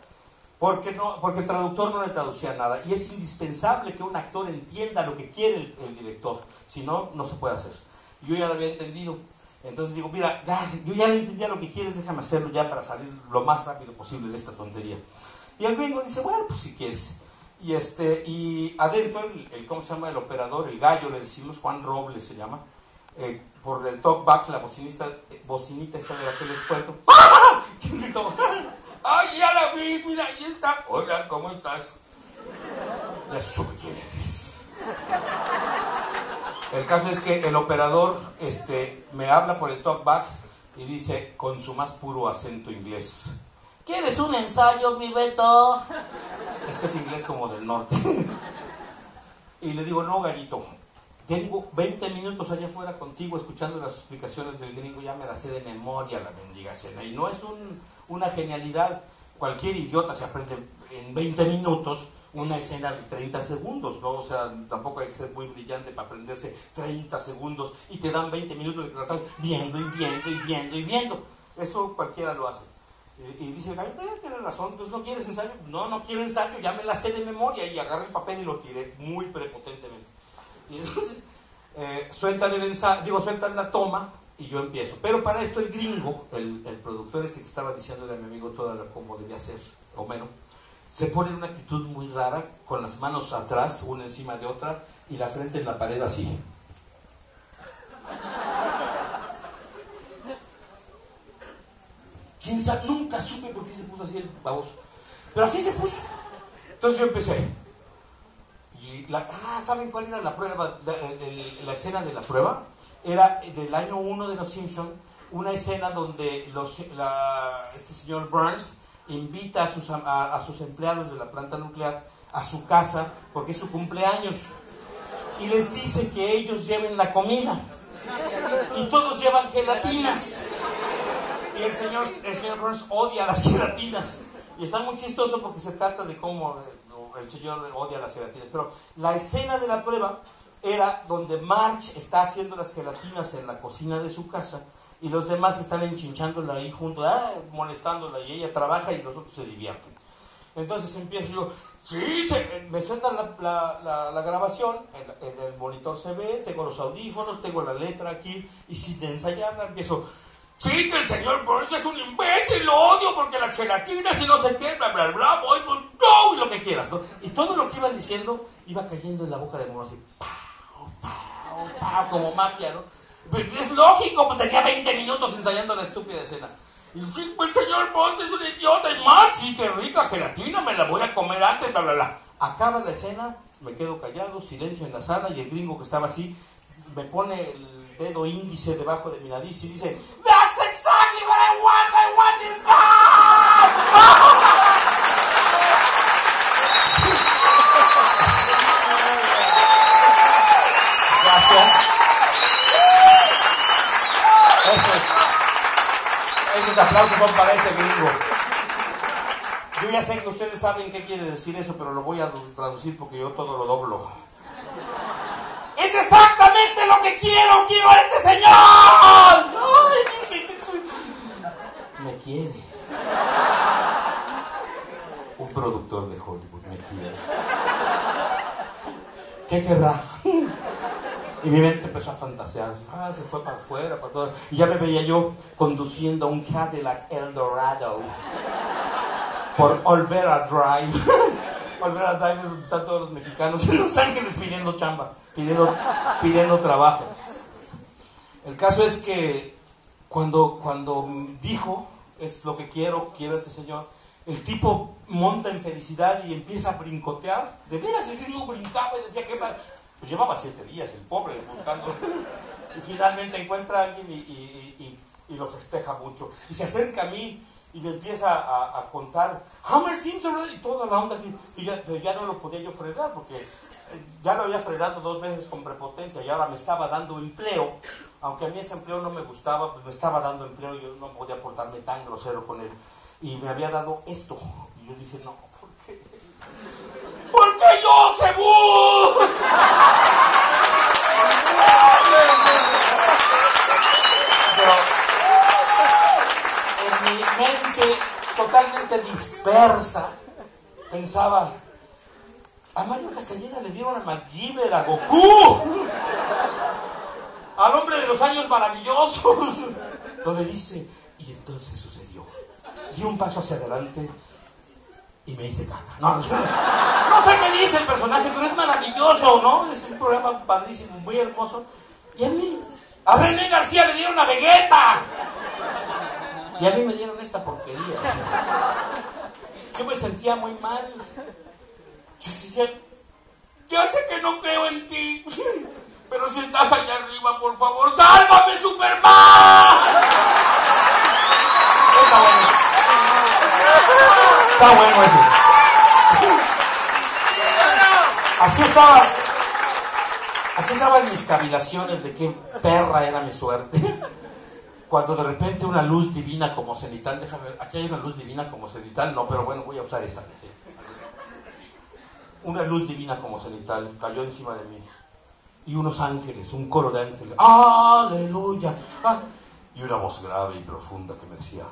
[SPEAKER 2] Porque el traductor no le traducía nada. Y es indispensable que un actor entienda lo que quiere el director. Si no, no se puede hacer. Yo ya lo había entendido. Entonces digo, mira, yo ya le entendía lo que quieres, déjame hacerlo ya para salir lo más rápido posible de esta tontería. Y el gringo dice, bueno, pues si quieres. Y adentro, ¿cómo se llama? El operador, el gallo, le decimos, Juan Robles se llama, por el talkback, la bocinita esta de la que les cuento. ¡Ah! ¿Quién gritó? ¡Ay, ya la vi! Mira, ahí está. Hola, ¿cómo estás? Ya supe quién eres. El caso es que el operador me habla por el talkback y dice, con su más puro acento inglés, ¿quieres un ensayo, mi Beto? Es inglés como del norte. Y le digo, no, gallito, tengo 20 minutos allá afuera contigo escuchando las explicaciones del gringo, ya me las sé de memoria la mendiga escena. Y no es una genialidad, cualquier idiota se aprende en 20 minutos una escena de 30 segundos, ¿no? O sea, tampoco hay que ser muy brillante para aprenderse 30 segundos y te dan 20 minutos de que la estás viendo y viendo y viendo y viendo. Eso cualquiera lo hace. Y dice, ay, tienes razón, entonces no quieres ensayo. No quiero ensayo, ya me la sé de memoria. Y agarré el papel y lo tiré muy prepotentemente. Y entonces sueltan la toma y yo empiezo. Pero para esto el gringo, el productor que estaba diciéndole a mi amigo cómo debía ser Homero, se pone en una actitud muy rara, con las manos atrás, una encima de otra, y la frente en la pared así. ¿Quién risa, nunca supe por qué se puso así el baboso. Pero así se puso. Entonces yo empecé. Y ¿saben cuál era la prueba? La escena de la prueba era del año 1 de Los Simpsons, una escena donde este señor Burns invita a sus empleados de la planta nuclear a su casa porque es su cumpleaños y les dice que ellos lleven la comida y todos llevan gelatinas y el señor Burns odia las gelatinas y está muy chistoso porque se trata de cómo el señor odia las gelatinas. Pero la escena de la prueba era donde Marge está haciendo las gelatinas en la cocina de su casa y los demás están enchinchándola ahí junto, molestándola, y ella trabaja y los otros se divierten. Entonces empiezo yo, me suelta la grabación, en el monitor se ve, tengo los audífonos, tengo la letra aquí, y sin ensayarla empiezo, sí, que el señor Burns es un imbécil, lo odio porque las gelatinas y no sé qué, bla, bla, bla, voy con todo y lo que quieras, ¿no? Y todo lo que iba diciendo iba cayendo en la boca de Mono, así, pau, pau, pau, como magia, ¿no? Pues es lógico, pues tenía 20 minutos ensayando la estúpida escena. Y sí, pues el señor Burns es un idiota, y Marge, sí, qué rica gelatina, me la voy a comer antes, bla, bla, bla. Acaba la escena, me quedo callado, silencio en la sala, y el gringo que estaba así, me pone el dedo índice debajo de mi nariz y dice, "That's exactly what I want this guy!" Gracias. Esos aplausos son para ese gringo. Yo ya sé que ustedes saben qué quiere decir eso, pero lo voy a traducir porque yo todo lo doblo. ¡Es exactamente lo que quiero! ¡Quiero a este señor! ¡Ay! Me quiere. Un productor de Hollywood me quiere. ¿Qué querrá? Y mi mente empezó a fantasear. Se fue para afuera, para todo. Y ya me veía yo conduciendo un Cadillac Eldorado por Olvera Drive. Olvera Drive es donde están todos los mexicanos en Los Ángeles pidiendo chamba, pidiendo trabajo. El caso es que cuando dijo, es lo que quiero a este señor, el tipo monta en felicidad y empieza a brincotear. De veras, el gringo brincaba y decía que pues llevaba 7 días el pobre buscando. Y finalmente encuentra a alguien y lo festeja mucho. Y se acerca a mí y le empieza a contar Homer Simpson y toda la onda. Y ya no lo podía yo frenar porque ya lo había frenado 2 veces con prepotencia y ahora me estaba dando empleo. Aunque a mí ese empleo no me gustaba, pues me estaba dando empleo y yo no podía portarme tan grosero con él. Y me había dado esto. Y yo dije, no, ¿por qué? ¿Por qué yo, Jebus? Pero en mi mente totalmente dispersa pensaba, a Mario Castañeda le dieron a MacGyver, a Goku, al hombre de los años maravillosos. Lo le dice, y entonces sucedió. Di un paso hacia adelante y me hice caca. No sé qué dice el personaje, pero es maravilloso, ¿no? Es un programa padrísimo, muy hermoso. Y a René García le dieron a Vegeta. Y a mí me dieron esta porquería. Yo me sentía muy mal. Yo decía, ya sé que no creo en ti, pero si estás allá arriba, por favor, ¡sálvame, Superman! Está bueno. Está bueno eso. Así estaba en mis cavilaciones de qué perra era mi suerte. Cuando de repente una luz divina como cenital, déjame ver, aquí hay una luz divina como cenital, no, pero bueno, voy a usar esta. Una luz divina como cenital cayó encima de mí. Y unos ángeles, un coro de ángeles, ¡aleluya! Y una voz grave y profunda que me decía,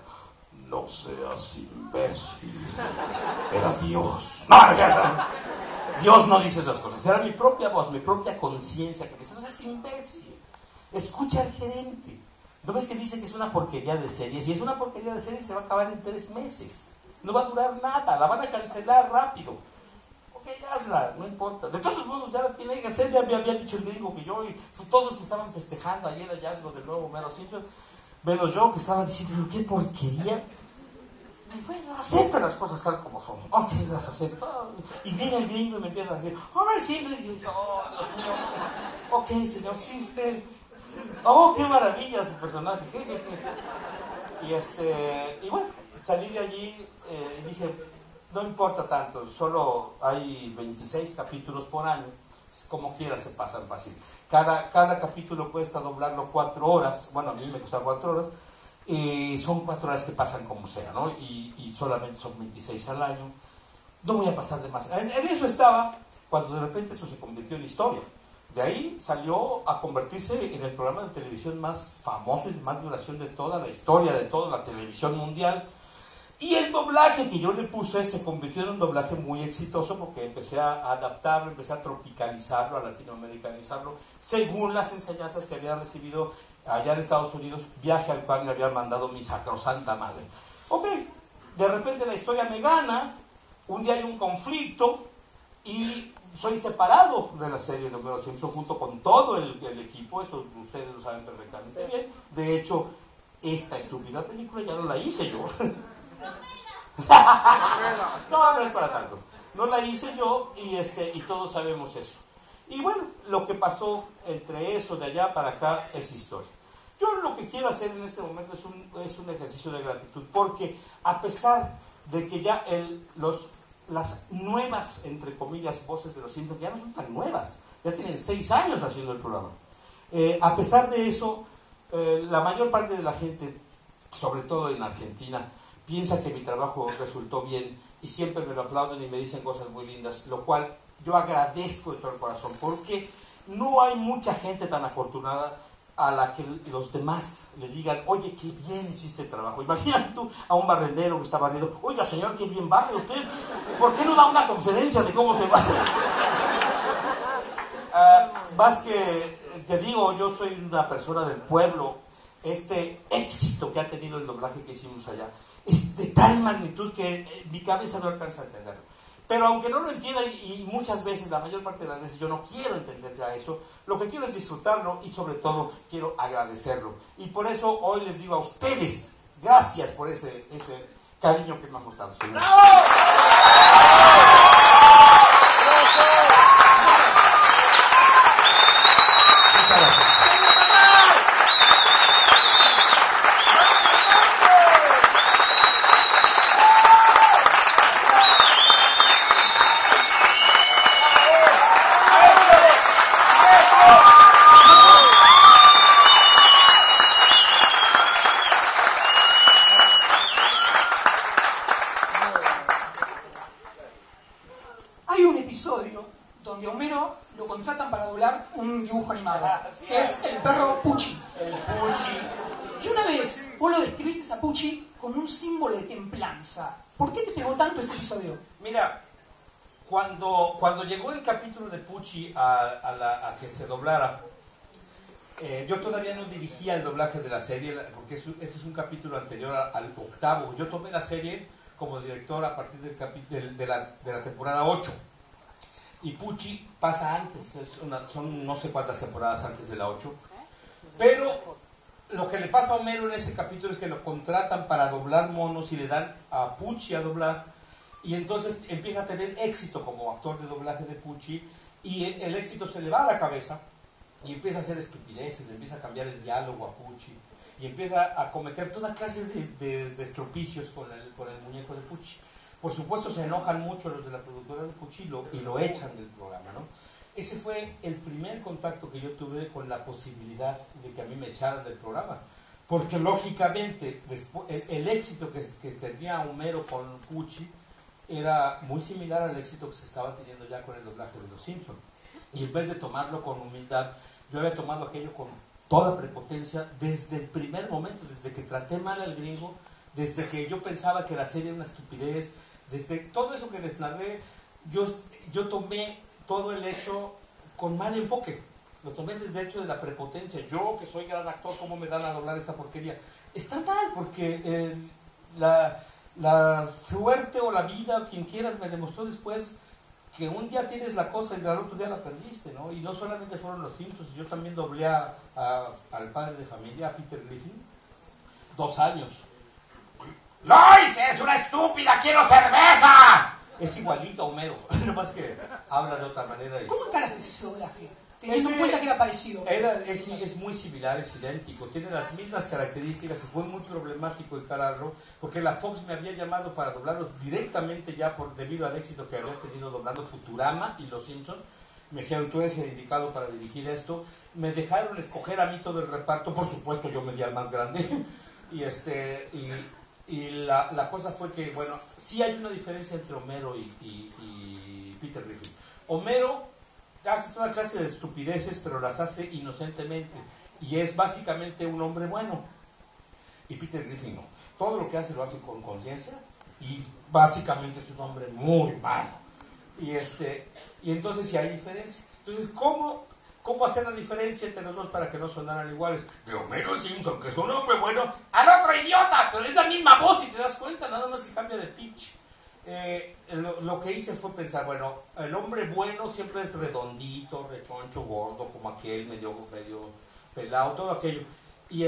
[SPEAKER 2] no seas imbécil, era Dios. No, Dios no dice esas cosas, era mi propia voz, mi propia conciencia que me dice, no seas imbécil, escucha al gerente. ¿No ves que dice que es una porquería de serie? Si es una porquería de serie se va a acabar en 3 meses, no va a durar nada, la van a cancelar rápido. Ok, hazla, no importa. De todos modos ya la tiene que hacer, ya me había dicho el gringo que yo, y todos estaban festejando ayer el hallazgo del nuevo Homero Simpson, menos yo que estaba diciendo, qué porquería. bueno, acepta las cosas tal como son. Ok, las acepto. Y viene el gringo y me empieza a decir, Homer Simpson. Y yo, oh, Dios mío. Ok, señor Simpson. Oh, qué maravilla su personaje. Y bueno, salí de allí y dije, no importa tanto, solo hay 26 capítulos por año. Como quiera se pasan fácil. Cada capítulo cuesta doblarlo 4 horas. Bueno, a mí me cuesta 4 horas. Son 4 horas que pasan como sea, ¿no? Y solamente son 26 al año. No voy a pasar de más. En eso estaba cuando de repente eso se convirtió en historia. De ahí salió a convertirse en el programa de televisión más famoso y de más duración de toda la historia, de toda la televisión mundial. Y el doblaje que yo le puse se convirtió en un doblaje muy exitoso porque empecé a adaptarlo, empecé a tropicalizarlo, a latinoamericanizarlo, según las enseñanzas que había recibido allá en Estados Unidos, viaje al cual me habían mandado mi sacrosanta madre. Ok, de repente la historia me gana, un día hay un conflicto y soy separado de la serie de Homero Simpson junto con todo el equipo, eso ustedes lo saben perfectamente bien. De hecho, esta estúpida película ya no la hice yo. No es para tanto. No la hice yo y todos sabemos eso. Y bueno, lo que pasó entre eso de allá para acá es historia. Yo lo que quiero hacer en este momento es un ejercicio de gratitud, porque a pesar de que ya las nuevas, entre comillas, voces de los Simpsons ya no son tan nuevas, ya tienen 6 años haciendo el programa. A pesar de eso, la mayor parte de la gente, sobre todo en Argentina, piensa que mi trabajo resultó bien y siempre me lo aplauden y me dicen cosas muy lindas, lo cual yo agradezco de todo el corazón, porque no hay mucha gente tan afortunada a la que los demás le digan, oye, qué bien hiciste el trabajo. Imagínate tú a un barrendero que está barriendo, oiga, señor, qué bien barre usted, ¿por qué no da una conferencia de cómo se barre? Más que, te digo, yo soy una persona del pueblo. Este éxito que ha tenido el doblaje que hicimos allá es de tal magnitud que mi cabeza no alcanza a entenderlo. Pero aunque no lo entienda, y muchas veces, la mayor parte de las veces, yo no quiero entender ya eso, lo que quiero es disfrutarlo y sobre todo quiero agradecerlo. Y por eso hoy les digo a ustedes, gracias por ese cariño que me han mostrado. Muchas gracias.
[SPEAKER 3] Hay un episodio donde a Homero lo contratan para doblar un dibujo animado, que es el perro Pucci.
[SPEAKER 2] El Pucci.
[SPEAKER 3] Y una vez vos lo describiste a Pucci con un símbolo de templanza. ¿Por qué te pegó tanto ese episodio?
[SPEAKER 2] Mira, cuando llegó el capítulo de Pucci a que se doblara, yo todavía no dirigía el doblaje de la serie, porque este es un capítulo anterior al 8º. Yo tomé la serie como director a partir de la temporada 8. Y Pucci pasa antes, son no sé cuántas temporadas antes de la 8. Pero lo que le pasa a Homero en ese capítulo es que lo contratan para doblar monos y le dan a Pucci a doblar. Y entonces empieza a tener éxito como actor de doblaje de Pucci. Y el éxito se le va a la cabeza y empieza a hacer estupideces, le empieza a cambiar el diálogo a Pucci. Y empieza a cometer toda clase de estropicios con el muñeco de Pucci. Por supuesto se enojan mucho los de la productora de Pucci y lo echan del programa, ¿no? Ese fue el primer contacto que yo tuve con la posibilidad de que a mí me echaran del programa. Porque lógicamente el éxito que tenía Homero con Pucci era muy similar al éxito que se estaba teniendo ya con el doblaje de Los Simpsons. Y en vez de tomarlo con humildad, yo había tomado aquello con toda prepotencia desde el primer momento, desde que traté mal al gringo, desde que yo pensaba que la serie era una estupidez, desde todo eso que les narré, yo tomé todo el hecho con mal enfoque. Lo tomé desde el hecho de la prepotencia. Yo, que soy gran actor, ¿cómo me dan a doblar esta porquería? Está mal, porque la suerte o la vida, o quien quieras, me demostró después que un día tienes la cosa y al otro día la perdiste, ¿no? Y no solamente fueron Los Simpsons, yo también doblé al padre de familia, a Peter Griffin, 2 años. Lois, eres una estúpida, quiero cerveza. Es igualito a Homero, nomás que habla de otra manera.
[SPEAKER 3] ¿Cómo encaraste ese doblaje? Teniendo en cuenta que era parecido.
[SPEAKER 2] Es muy similar, es idéntico, tiene las mismas características y fue muy problemático encararlo porque la Fox me había llamado para doblarlo directamente ya debido al éxito que había tenido doblando Futurama y Los Simpsons. Me dijeron, tú eres el indicado para dirigir esto. Me dejaron escoger a mí todo el reparto, por supuesto yo me di al más grande. y la cosa fue que, bueno, sí hay una diferencia entre Homero y Peter Griffin. Homero hace toda clase de estupideces, pero las hace inocentemente. Y es básicamente un hombre bueno. Y Peter Griffin no. Todo lo que hace lo hace con conciencia. Y básicamente es un hombre muy malo. Y entonces sí hay diferencia. Entonces, ¿cómo hacer la diferencia entre los dos para que no sonaran iguales? De Homero Simpson, que es un hombre bueno, al otro idiota, pero es la misma voz y te das cuenta, nada más que cambia de pitch. Lo que hice fue pensar, bueno, el hombre bueno siempre es redondito, rechoncho, gordo, como aquel, medio pelado, todo aquello. Y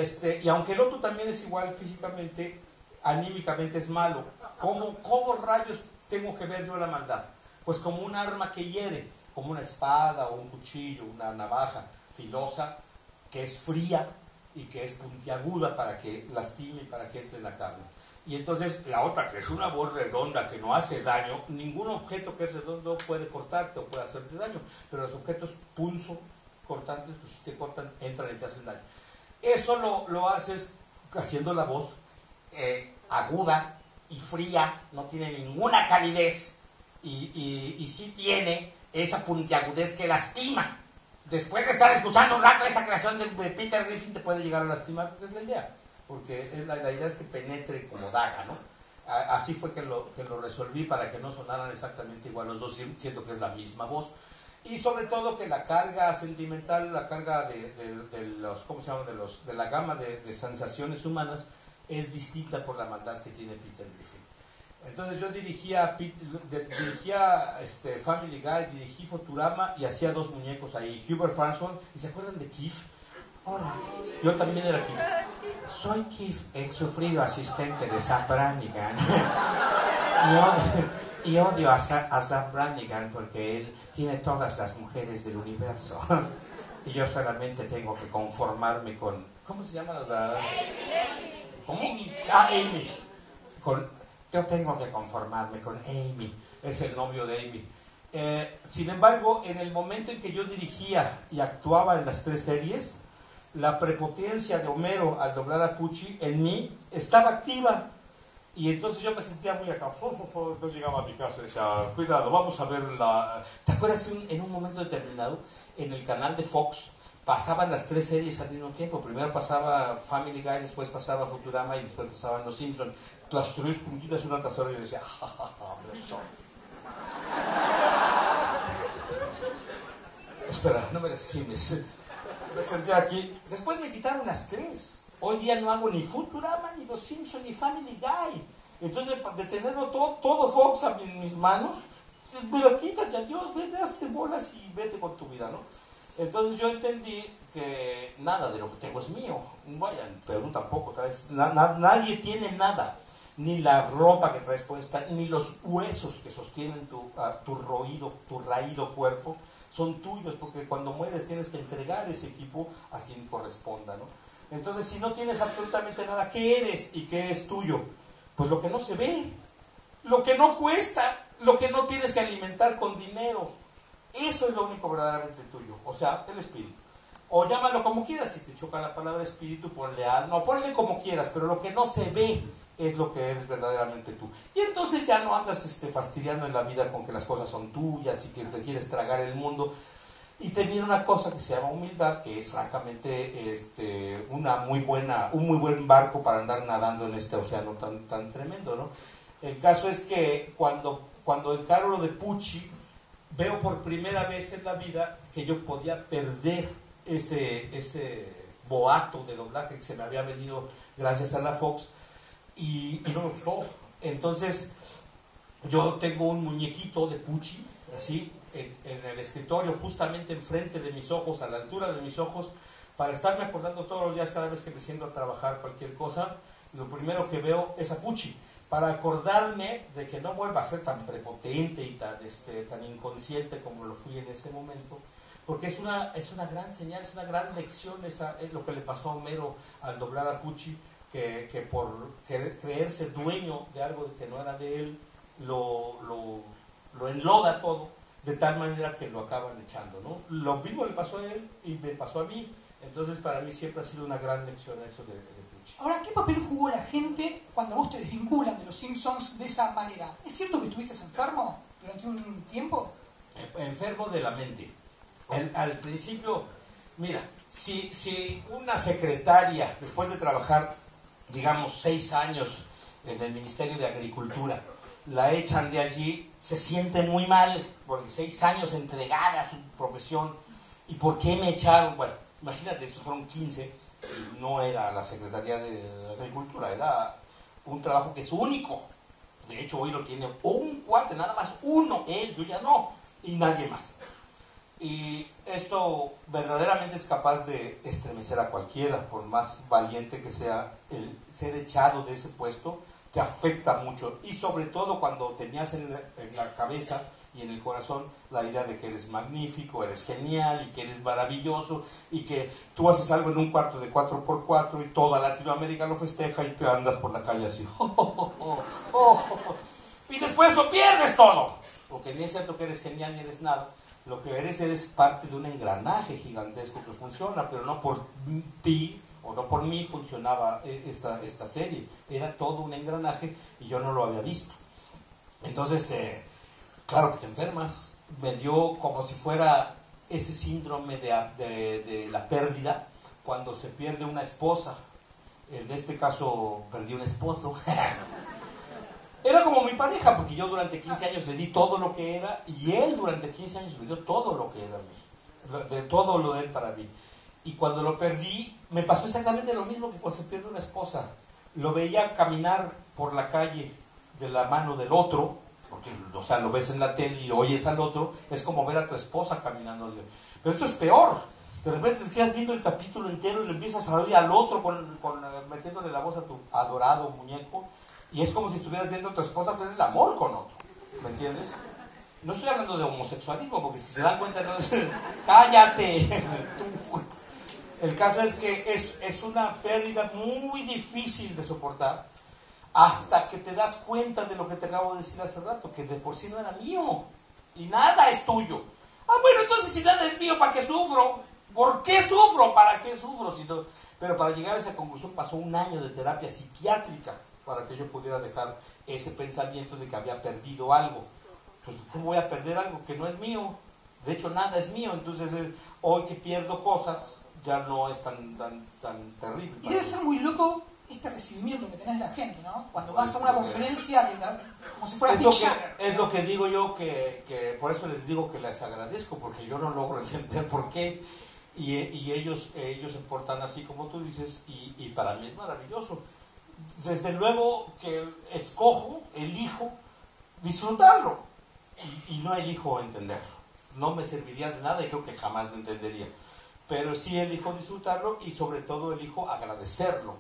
[SPEAKER 2] aunque el otro también es igual físicamente, anímicamente es malo. ¿Cómo rayos tengo que ver yo la maldad? Pues como un arma que hiere, como una espada o un cuchillo, una navaja filosa, que es fría y que es puntiaguda para que lastime y para que entre en la carne. Y entonces la otra, que es una voz redonda que no hace daño, ningún objeto que es redondo puede cortarte o puede hacerte daño, pero los objetos pulso cortantes, pues si te cortan, entran y te hacen daño. Eso lo haces haciendo la voz aguda y fría, no tiene ninguna calidez y sí tiene esa puntiagudez que lastima. Después de estar escuchando un rato esa creación de Peter Griffin te puede llegar a lastimar, porque es la idea. Porque la idea es que penetre como daga, ¿no? Así fue que lo resolví para que no sonaran exactamente igual los dos, siento que es la misma voz. Y sobre todo que la carga sentimental, la carga de los, ¿cómo se llama? De la gama de sensaciones humanas es distinta por la maldad que tiene Peter Griffin. Entonces yo dirigía Family Guy, dirigí Futurama y hacía dos muñecos ahí, Hubert Farnsworth, ¿y se acuerdan de Keith? Hola, yo también era Keith. Soy Keith, el sufrido asistente de Sam Brannigan. y odio a Sam Brannigan porque él tiene todas las mujeres del universo. Y yo solamente tengo que conformarme con... ¿Cómo se llama la...? ¿Cómo? Amy. Yo tengo que conformarme con Amy. Es el novio de Amy. Sin embargo, en el momento en que yo dirigía y actuaba en las tres series, la prepotencia de Homero al doblar a Pucci en mí estaba activa. Y entonces yo me sentía muy acá. Entonces llegaba a mi casa y decía, cuidado, vamos a ver la... ¿Te acuerdas que en un momento determinado, en el canal de Fox, pasaban las tres series al mismo tiempo? Primero pasaba Family Guy, después pasaba Futurama y después pasaban Los Simpsons. Las tres puntitas una tras otra y yo decía, espera, no me descimes. Me senté aquí. Después me quitaron las tres. Hoy día no hago ni Futurama, ni Los Simpsons, ni Family Guy. Entonces, de tenerlo todo Fox a mis manos, pero quítate, adiós, vete, hazte bolas y vete con tu vida, ¿no? Entonces yo entendí que nada de lo que tengo es mío. Vaya, en Perú tampoco traes, nadie tiene nada. Ni la ropa que traes puesta, ni los huesos que sostienen tu raído cuerpo son tuyos, porque cuando mueres tienes que entregar ese equipo a quien corresponda, ¿no? Entonces, si no tienes absolutamente nada, ¿qué eres y qué es tuyo? Pues lo que no se ve, lo que no cuesta, lo que no tienes que alimentar con dinero. Eso es lo único verdaderamente tuyo, o sea, el espíritu. O llámalo como quieras, si te choca la palabra espíritu, ponle como quieras, pero lo que no se ve es lo que eres verdaderamente tú. Y entonces ya no andas fastidiando en la vida con que las cosas son tuyas y que te quieres tragar el mundo. Y te viene una cosa que se llama humildad, que es francamente un muy buen barco para andar nadando en este océano tan tremendo, ¿no? El caso es que cuando encaro lo de Pucci, veo por primera vez en la vida que yo podía perder ese boato de doblaje que se me había venido gracias a la Fox, y no me gustó. Entonces yo tengo un muñequito de Pucci así en el escritorio, justamente enfrente de mis ojos, a la altura de mis ojos, para estarme acordando todos los días, cada vez que me siento a trabajar cualquier cosa, lo primero que veo es a Pucci, para acordarme de que no vuelva a ser tan prepotente y tan inconsciente como lo fui en ese momento, porque es una gran señal, es una gran lección es lo que le pasó a Homero al doblar a Pucci, que por creerse dueño de algo que no era de él, lo enloda todo, de tal manera que lo acaban echando, ¿no? Lo mismo le pasó a él y me pasó a mí, entonces para mí siempre ha sido una gran lección eso de Pucci.
[SPEAKER 3] Ahora, ¿qué papel jugó la gente cuando vos te desvinculan de los Simpsons de esa manera? ¿Es cierto que estuviste enfermo durante un tiempo?
[SPEAKER 2] Enfermo de la mente. Al principio, mira, si una secretaria, después de trabajar, digamos, 6 años en el Ministerio de Agricultura, la echan de allí, se siente muy mal, porque 6 años entregada a su profesión. ¿Y por qué me echaron? Bueno, imagínate, estos fueron 15, y no era la Secretaría de Agricultura, era un trabajo que es único. De hecho, hoy lo tiene un cuate, nada más uno, él, yo ya no, y nadie más. Y esto verdaderamente es capaz de estremecer a cualquiera, por más valiente que sea. El ser echado de ese puesto te afecta mucho, y sobre todo cuando tenías en la cabeza y en el corazón la idea de que eres magnífico, eres genial y que eres maravilloso, y que tú haces algo en un cuarto de 4x4 y toda Latinoamérica lo festeja y te andas por la calle así y después lo pierdes todo, porque ni es cierto que eres genial ni eres nada. Lo que eres parte de un engranaje gigantesco que funciona, pero no por ti o no por mí funcionaba esta serie. Era todo un engranaje y yo no lo había visto. Entonces, claro que te enfermas. Me dio como si fuera ese síndrome de la pérdida, cuando se pierde una esposa. En este caso, perdí un esposo. Era como mi pareja, porque yo durante 15 años le di todo lo que era, y él durante 15 años me dio todo lo que era mí, de todo lo de él para mí. Y cuando lo perdí, me pasó exactamente lo mismo que cuando se pierde una esposa. Lo veía caminar por la calle de la mano del otro, porque, o sea, lo ves en la tele y oyes al otro, es como ver a tu esposa caminando. Pero esto es peor. De repente te quedas viendo el capítulo entero y le empiezas a oír al otro metiéndole la voz a tu adorado muñeco. Y es como si estuvieras viendo a tu esposa hacer el amor con otro, ¿me entiendes? No estoy hablando de homosexualismo, porque si se dan cuenta, no es... ¡Cállate! El caso es que es una pérdida muy difícil de soportar, hasta que te das cuenta de lo que te acabo de decir hace rato, que de por sí no era mío, y nada es tuyo. Ah, bueno, entonces si nada es mío, ¿para qué sufro? ¿Por qué sufro? ¿Para qué sufro? Pero para llegar a esa conclusión pasó un año de terapia psiquiátrica, para que yo pudiera dejar ese pensamiento de que había perdido algo. Pues, ¿cómo voy a perder algo que no es mío? De hecho, nada es mío. Entonces, hoy que pierdo cosas, ya no es tan terrible.
[SPEAKER 3] Y debe ser muy loco este recibimiento que tenés de la gente, ¿no? Cuando vas a una conferencia, como si fuera
[SPEAKER 2] es lo que digo yo, que por eso les digo que les agradezco, porque yo no logro entender por qué. Y ellos se portan así como tú dices, y para mí es maravilloso. Desde luego que elijo disfrutarlo, y no elijo entenderlo. No me serviría de nada y creo que jamás lo entendería. Pero sí elijo disfrutarlo, y sobre todo elijo agradecerlo.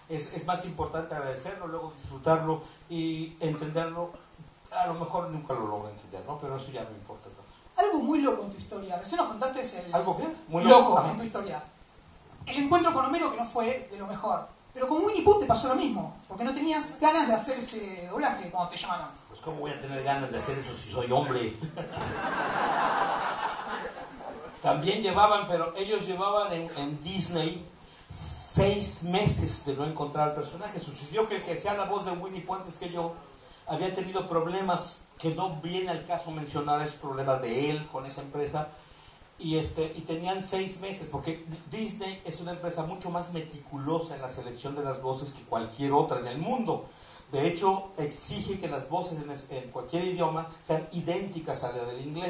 [SPEAKER 2] Es más importante agradecerlo, luego disfrutarlo y entenderlo. A lo mejor nunca lo logro entender, ¿no? Pero eso ya no importa tanto.
[SPEAKER 3] Algo muy loco en tu historia. Recién nos contaste
[SPEAKER 2] ¿Algo qué?
[SPEAKER 3] Muy loco en tu historia. El encuentro con Homero, que no fue de lo mejor. Pero con Winnie Pooh te pasó lo mismo, porque no tenías ganas de hacer ese doblaje cuando te llamaron.
[SPEAKER 2] Pues ¿cómo voy a tener ganas de hacer eso si soy hombre? También pero ellos llevaban en Disney 6 meses de no encontrar al personaje. Sucedió que el que hacía la voz de Winnie Pooh antes que yo había tenido problemas que no viene al caso mencionar, esos problemas de él con esa empresa. Y tenían 6 meses, porque Disney es una empresa mucho más meticulosa en la selección de las voces que cualquier otra en el mundo. De hecho, exige que las voces en cualquier idioma sean idénticas a la del inglés.